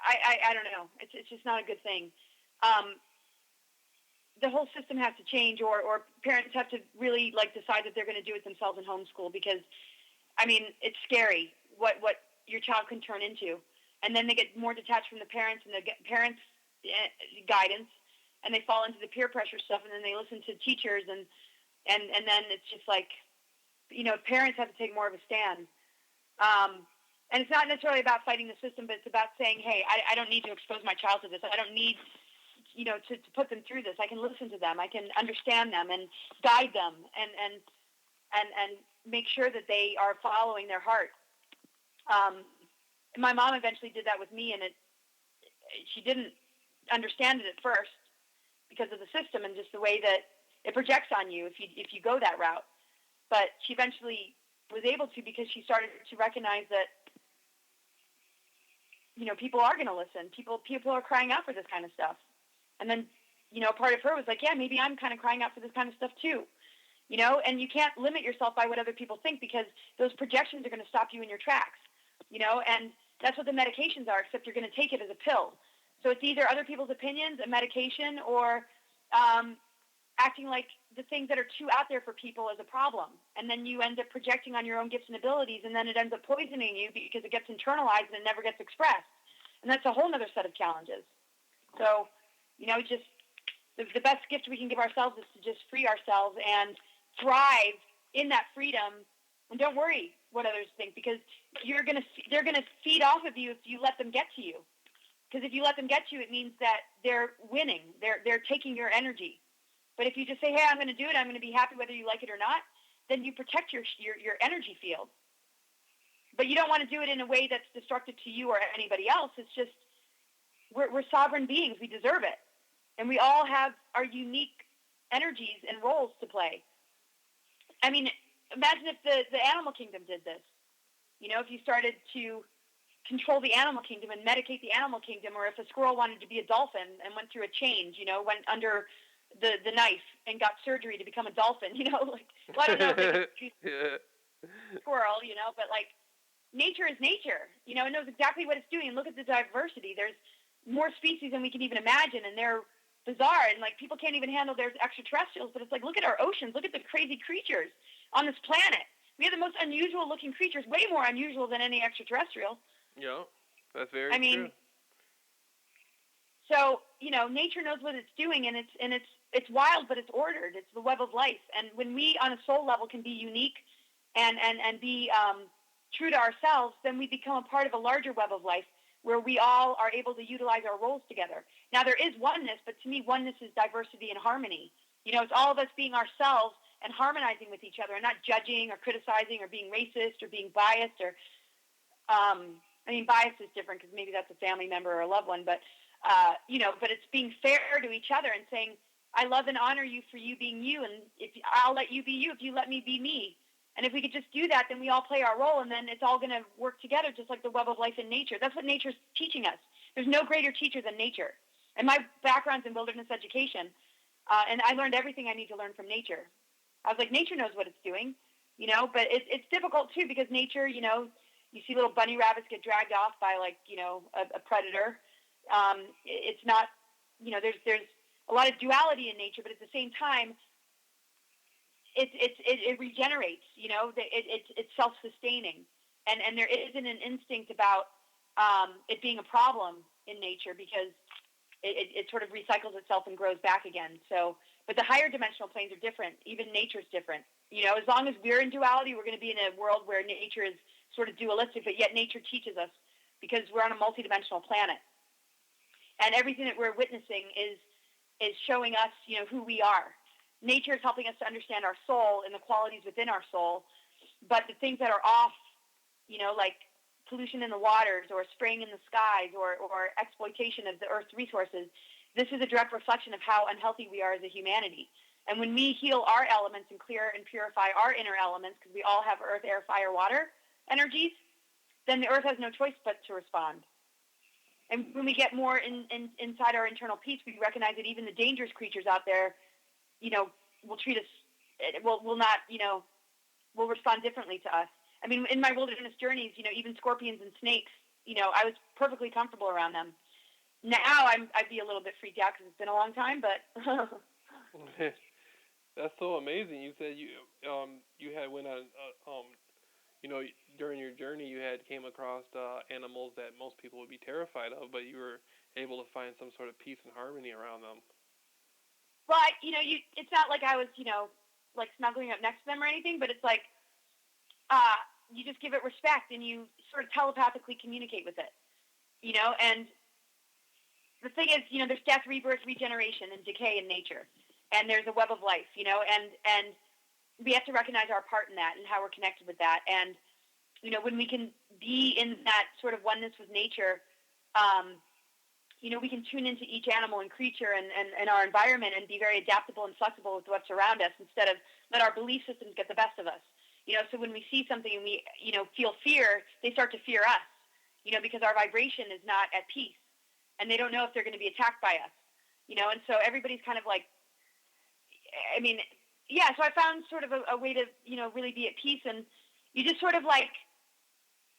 I don't know. It's just not a good thing. The whole system has to change, or parents have to really decide that they're going to do it themselves in homeschool because, it's scary what your child can turn into, and then they get more detached from the parents and they get parents' guidance, and they fall into the peer pressure stuff, and then they listen to teachers, and then it's just parents have to take more of a stand. And it's not necessarily about fighting the system, but it's about saying, hey, I don't need to expose my child to this. I don't need, to put them through this. I can listen to them. I can understand them and guide them and make sure that they are following their heart. My mom eventually did that with me, and she didn't understand it at first, because of the system and just the way that it projects on you if you go that route. But she eventually was able to because she started to recognize that, people are going to listen. People are crying out for this kind of stuff. And then, part of her was like, yeah, maybe I'm kind of crying out for this kind of stuff too. And you can't limit yourself by what other people think, because those projections are going to stop you in your tracks, and that's what the medications are, except you're going to take it as a pill. So it's either other people's opinions, a medication, or acting like the things that are too out there for people is a problem. And then you end up projecting on your own gifts and abilities, and then it ends up poisoning you because it gets internalized and it never gets expressed. And that's a whole other set of challenges. So, just the best gift we can give ourselves is to just free ourselves and thrive in that freedom. And don't worry what others think, because they're going to feed off of you if you let them get to you. Because if you let them get to you, it means that they're winning. They're taking your energy. But if you just say, hey, I'm going to do it, I'm going to be happy whether you like it or not, then you protect your energy field. But you don't want to do it in a way that's destructive to you or anybody else. It's just, we're sovereign beings. We deserve it. And we all have our unique energies and roles to play. I mean, imagine if the animal kingdom did this. If you started to control the animal kingdom and medicate the animal kingdom, or if a squirrel wanted to be a dolphin and went through a change, went under the knife and got surgery to become a dolphin, well, I don't know if they could treat squirrel, but nature is nature, it knows exactly what it's doing. And look at the diversity. There's more species than we can even imagine, and they're bizarre, and people can't even handle their extraterrestrials. But it's look at our oceans, look at the crazy creatures on this planet. We have the most unusual looking creatures, way more unusual than any extraterrestrial. Yeah, that's very true. So, nature knows what it's doing, and it's wild, but it's ordered. It's the web of life. And when we, on a soul level, can be unique and be true to ourselves, then we become a part of a larger web of life where we all are able to utilize our roles together. Now, there is oneness, but to me, oneness is diversity and harmony. It's all of us being ourselves and harmonizing with each other, and not judging or criticizing or being racist or being biased or, bias is different because maybe that's a family member or a loved one, but but it's being fair to each other and saying, I love and honor you for you being you, and I'll let you be you if you let me be me. And if we could just do that, then we all play our role, and then it's all going to work together just like the web of life in nature. That's what nature's teaching us. There's no greater teacher than nature. And my background's in wilderness education, and I learned everything I need to learn from nature. I was like, nature knows what it's doing, but it's difficult, too, because nature, you see little bunny rabbits get dragged off by, a predator. It's not, there's a lot of duality in nature, but at the same time, it regenerates, it's self-sustaining. And there isn't an instinct about it being a problem in nature, because it sort of recycles itself and grows back again. So, but the higher dimensional planes are different. Even nature's different. As long as we're in duality, we're going to be in a world where nature is sort of dualistic, but yet nature teaches us, because we're on a multidimensional planet. And everything that we're witnessing is showing us, who we are. Nature is helping us to understand our soul and the qualities within our soul. But the things that are off, like pollution in the waters or spraying in the skies or exploitation of the Earth's resources, this is a direct reflection of how unhealthy we are as a humanity. And when we heal our elements and clear and purify our inner elements, because we all have earth, air, fire, water energies, then the Earth has no choice but to respond. And when we get more inside our internal peace, we recognize that even the dangerous creatures out there, will treat us, will not, will respond differently to us. I mean, in my wilderness journeys, even scorpions and snakes, I was perfectly comfortable around them. Now I'd be a little bit freaked out because it's been a long time, but. That's so amazing. You said you had went on during your journey you had came across animals that most people would be terrified of, but you were able to find some sort of peace and harmony around them. Well, it's not like I was, like snuggling up next to them or anything, but it's like you just give it respect and you sort of telepathically communicate with it, and the thing is, there's death, rebirth, regeneration, and decay in nature, and there's a web of life, and we have to recognize our part in that and how we're connected with that. And, when we can be in that sort of oneness with nature, we can tune into each animal and creature and our environment and be very adaptable and flexible with what's around us instead of let our belief systems get the best of us. So when we see something and we, feel fear, they start to fear us, because our vibration is not at peace and they don't know if they're going to be attacked by us, and so everybody's kind of like, so I found sort of a way to, really be at peace. And you just sort of like,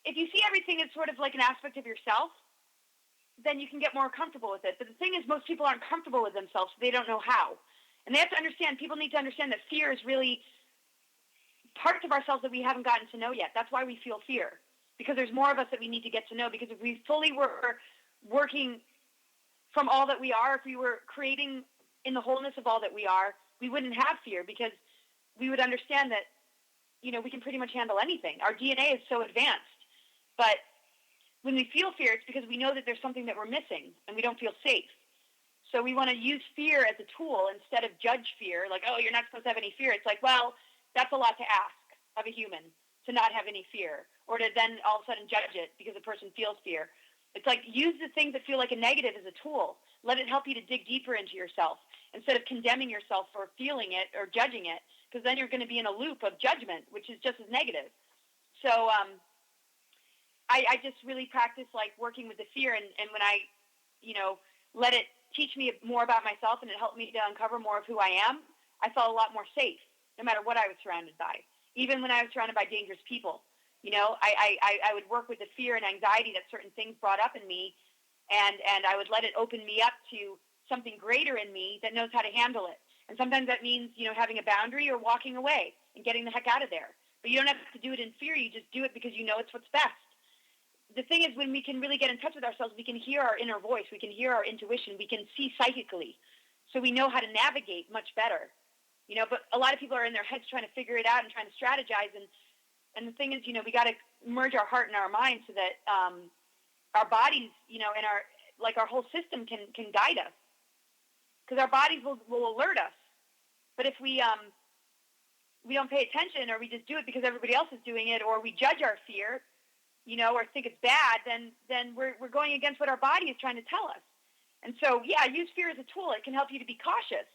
if you see everything as sort of like an aspect of yourself, then you can get more comfortable with it. But the thing is, most people aren't comfortable with themselves. So they don't know how. And they have to understand, people need to understand that fear is really parts of ourselves that we haven't gotten to know yet. That's why we feel fear, because there's more of us that we need to get to know. Because if we fully were working from all that we are, if we were creating in the wholeness of all that we are, we wouldn't have fear, because we would understand that, we can pretty much handle anything. Our DNA is so advanced. But when we feel fear, it's because we know that there's something that we're missing and we don't feel safe. So we want to use fear as a tool instead of judge fear. Like, oh, you're not supposed to have any fear. It's like, well, that's a lot to ask of a human, to not have any fear, or to then all of a sudden judge it because a person feels fear. It's like, use the things that feel like a negative as a tool. Let it help you to dig deeper into yourself instead of condemning yourself for feeling it or judging it, because then you're going to be in a loop of judgment, which is just as negative. So I just really practice like working with the fear, and when I, let it teach me more about myself and it helped me to uncover more of who I am, I felt a lot more safe no matter what I was surrounded by. Even when I was surrounded by dangerous people, I would work with the fear and anxiety that certain things brought up in me, and I would let it open me up to something greater in me that knows how to handle it. And sometimes that means, having a boundary or walking away and getting the heck out of there. But you don't have to do it in fear. You just do it because you know it's what's best. The thing is, when we can really get in touch with ourselves, we can hear our inner voice. We can hear our intuition. We can see psychically. So we know how to navigate much better. But a lot of people are in their heads trying to figure it out and trying to strategize. And the thing is, we got to merge our heart and our mind so that our bodies, and our whole system can guide us. Because our bodies will alert us. But if we don't pay attention, or we just do it because everybody else is doing it, or we judge our fear, or think it's bad, then we're going against what our body is trying to tell us. And so, use fear as a tool. It can help you to be cautious,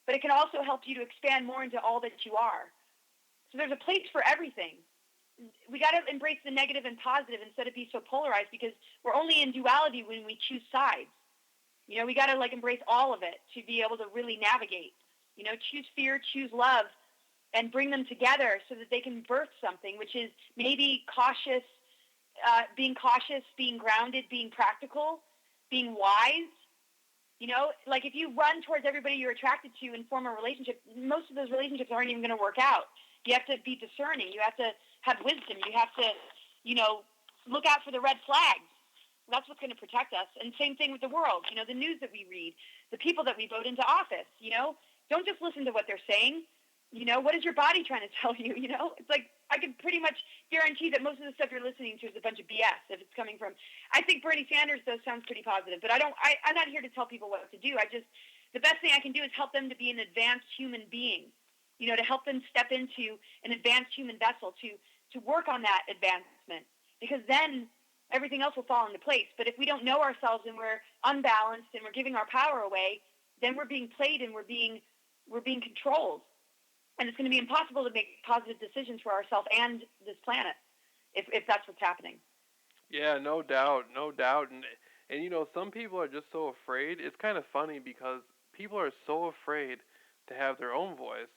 but it can also help you to expand more into all that you are. So there's a place for everything. We got to embrace the negative and positive instead of be so polarized, because we're only in duality when we choose sides. We got to embrace all of it to be able to really navigate. Choose fear, choose love, and bring them together so that they can birth something, which is maybe cautious, being grounded, being practical, being wise. If you run towards everybody you're attracted to and form a relationship, most of those relationships aren't even going to work out. You have to be discerning. You have to have wisdom. You have to, look out for the red flags. That's what's going to protect us. And same thing with the world. The news that we read, the people that we vote into office, don't just listen to what they're saying. What is your body trying to tell you? It's like, I can pretty much guarantee that most of the stuff you're listening to is a bunch of BS if it's coming from, I think Bernie Sanders, though, sounds pretty positive, but I'm not here to tell people what to do. The best thing I can do is help them to be an advanced human being, to help them step into an advanced human vessel to work on that advancement, because then everything else will fall into place. But if we don't know ourselves and we're unbalanced and we're giving our power away, then we're being played and we're being controlled. And it's going to be impossible to make positive decisions for ourselves and this planet if that's what's happening. Yeah, no doubt. And some people are just so afraid. It's kind of funny because people are so afraid to have their own voice.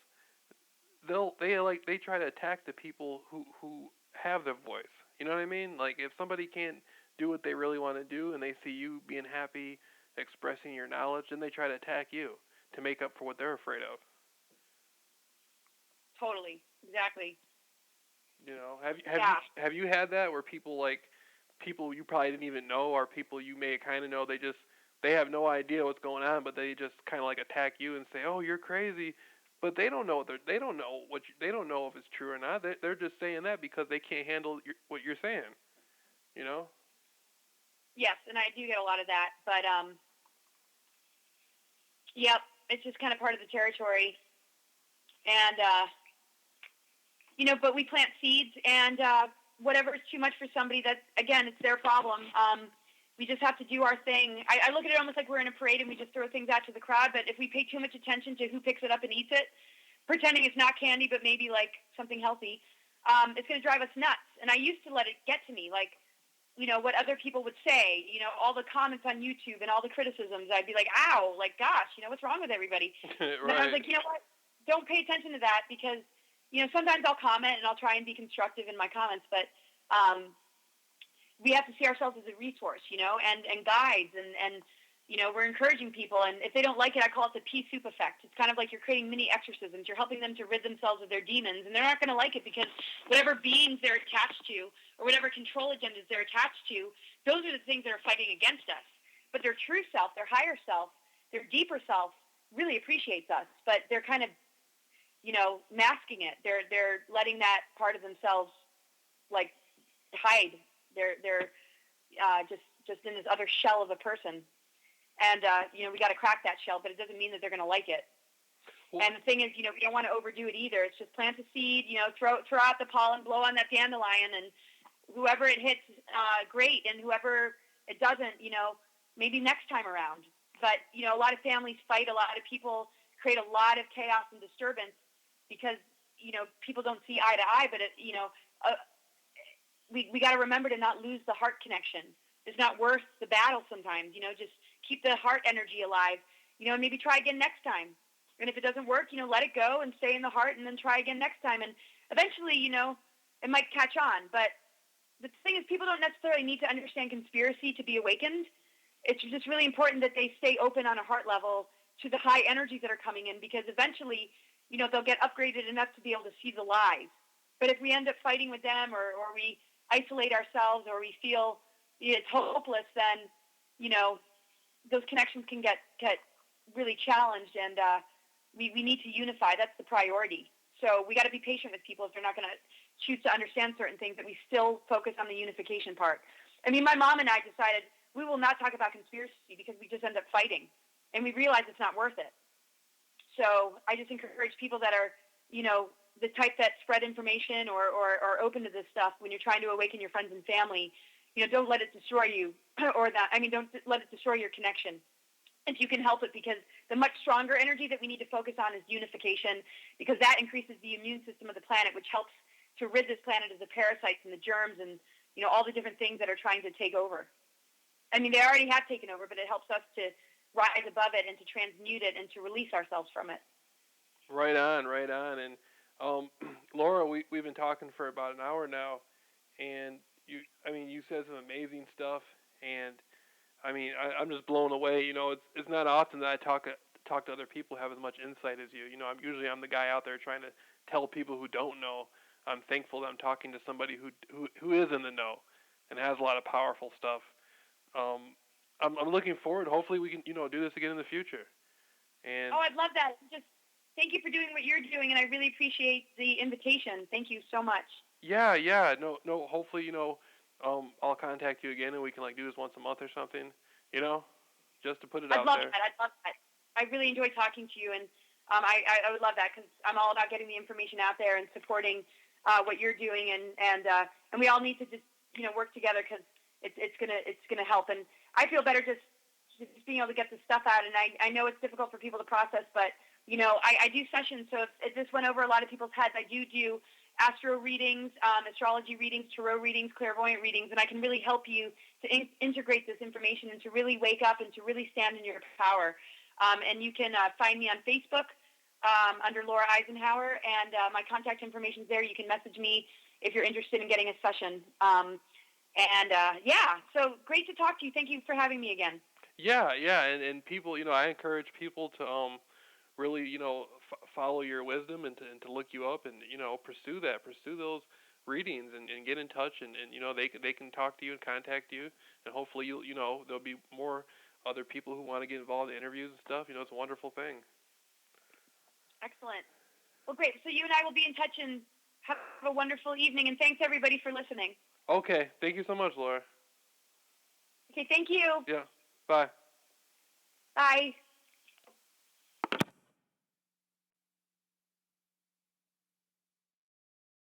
They try to attack the people who have their voice. You know what I mean? Like, if somebody can't do what they really want to do and they see you being happy, expressing your knowledge, then they try to attack you to make up for what they're afraid of. Totally. Exactly. Have you had that where people you probably didn't even know, or people you may kind of know, they have no idea what's going on, but they just kind of attack you and say, "Oh, you're crazy," but they don't know they don't know if it's true or not. They're just saying that because they can't handle what you're saying. Yes, and I do get a lot of that, but yep, it's just kind of part of the territory, and but we plant seeds, and whatever is too much for somebody, that again, it's their problem. we just have to do our thing. I look at it almost like we're in a parade and we just throw things out to the crowd. But if we pay too much attention to who picks it up and eats it, pretending it's not candy but maybe like something healthy, it's going to drive us nuts. And I used to let it get to me, like, what other people would say, all the comments on YouTube and all the criticisms. I'd be like, ow, like, gosh, what's wrong with everybody? Right. And I was like, what? Don't pay attention to that, because, sometimes I'll comment and I'll try and be constructive in my comments, but we have to see ourselves as a resource, and guides, and we're encouraging people. And if they don't like it, I call it the pea soup effect. It's kind of like you're creating mini exorcisms. You're helping them to rid themselves of their demons, and they're not going to like it, because whatever beings they're attached to, or whatever control agendas they're attached to, those are the things that are fighting against us. But their true self, their higher self, their deeper self really appreciates us, but they're kind of, masking it. They're letting that part of themselves, like, hide. They're just in this other shell of a person. And, we got to crack that shell, but it doesn't mean that they're going to like it. Well, and the thing is, we don't want to overdo it either. It's just plant a seed, throw out the pollen, blow on that dandelion, and whoever it hits, great. And whoever it doesn't, maybe next time around. But, a lot of families fight. A lot of people create a lot of chaos and disturbance because, people don't see eye to eye. But, we got to remember to not lose the heart connection. It's not worth the battle sometimes, just keep the heart energy alive, and maybe try again next time. And if it doesn't work, let it go and stay in the heart and then try again next time. And eventually, it might catch on. But the thing is, people don't necessarily need to understand conspiracy to be awakened. It's just really important that they stay open on a heart level to the high energies that are coming in, because eventually, they'll get upgraded enough to be able to see the lies. But if we end up fighting with them, or we isolate ourselves, or we feel it's hopeless, then, those connections can get really challenged, and we need to unify. That's the priority. So we got to be patient with people if they're not going to choose to understand certain things, that we still focus on the unification part. I mean, my mom and I decided we will not talk about conspiracy because we just end up fighting, and we realize it's not worth it. So I just encourage people that are, the type that spread information or are open to this stuff when you're trying to awaken your friends and family, don't let it destroy you, don't let it destroy your connection. If you can help it, because the much stronger energy that we need to focus on is unification, because that increases the immune system of the planet, which helps to rid this planet of the parasites and the germs and, all the different things that are trying to take over. I mean, they already have taken over, but it helps us to rise above it and to transmute it and to release ourselves from it. Right on. And Laura, we've been talking for about an hour now, and you said some amazing stuff, and I'm just blown away. It's not often that I talk to other people who have as much insight as you. I'm the guy out there trying to tell people who don't know. I'm thankful that I'm talking to somebody who is in the know and has a lot of powerful stuff. I'm looking forward. Hopefully we can do this again in the future. And I'd love that. Just thank you for doing what you're doing, and I really appreciate the invitation. Thank you so much. Yeah. No. Hopefully, I'll contact you again, and we can do this once a month or something. Just to put it out there. I'd love that. I really enjoy talking to you, and I would love that, because I'm all about getting the information out there and supporting what you're doing, and we all need to just work together, because it's gonna help. And I feel better just being able to get this stuff out. And I know it's difficult for people to process, but I do sessions, so if this went over a lot of people's heads, I do astro readings, astrology readings, tarot readings, clairvoyant readings, and I can really help you to integrate this information and to really wake up and to really stand in your power. And you can find me on Facebook under Laura Eisenhower, and my contact information is there. You can message me if you're interested in getting a session. So great to talk to you. Thank you for having me again. Yeah, and people, I encourage people to really, follow your wisdom and to look you up and pursue those readings and get in touch and they can talk to you and contact you, and hopefully there'll be more other people who want to get involved in interviews and stuff. It's a wonderful thing. Excellent. Well, great. So you and I will be in touch, and have a wonderful evening, and thanks everybody for listening. Okay. Thank you so much, Laura. Okay. Thank you. Yeah. Bye. Bye.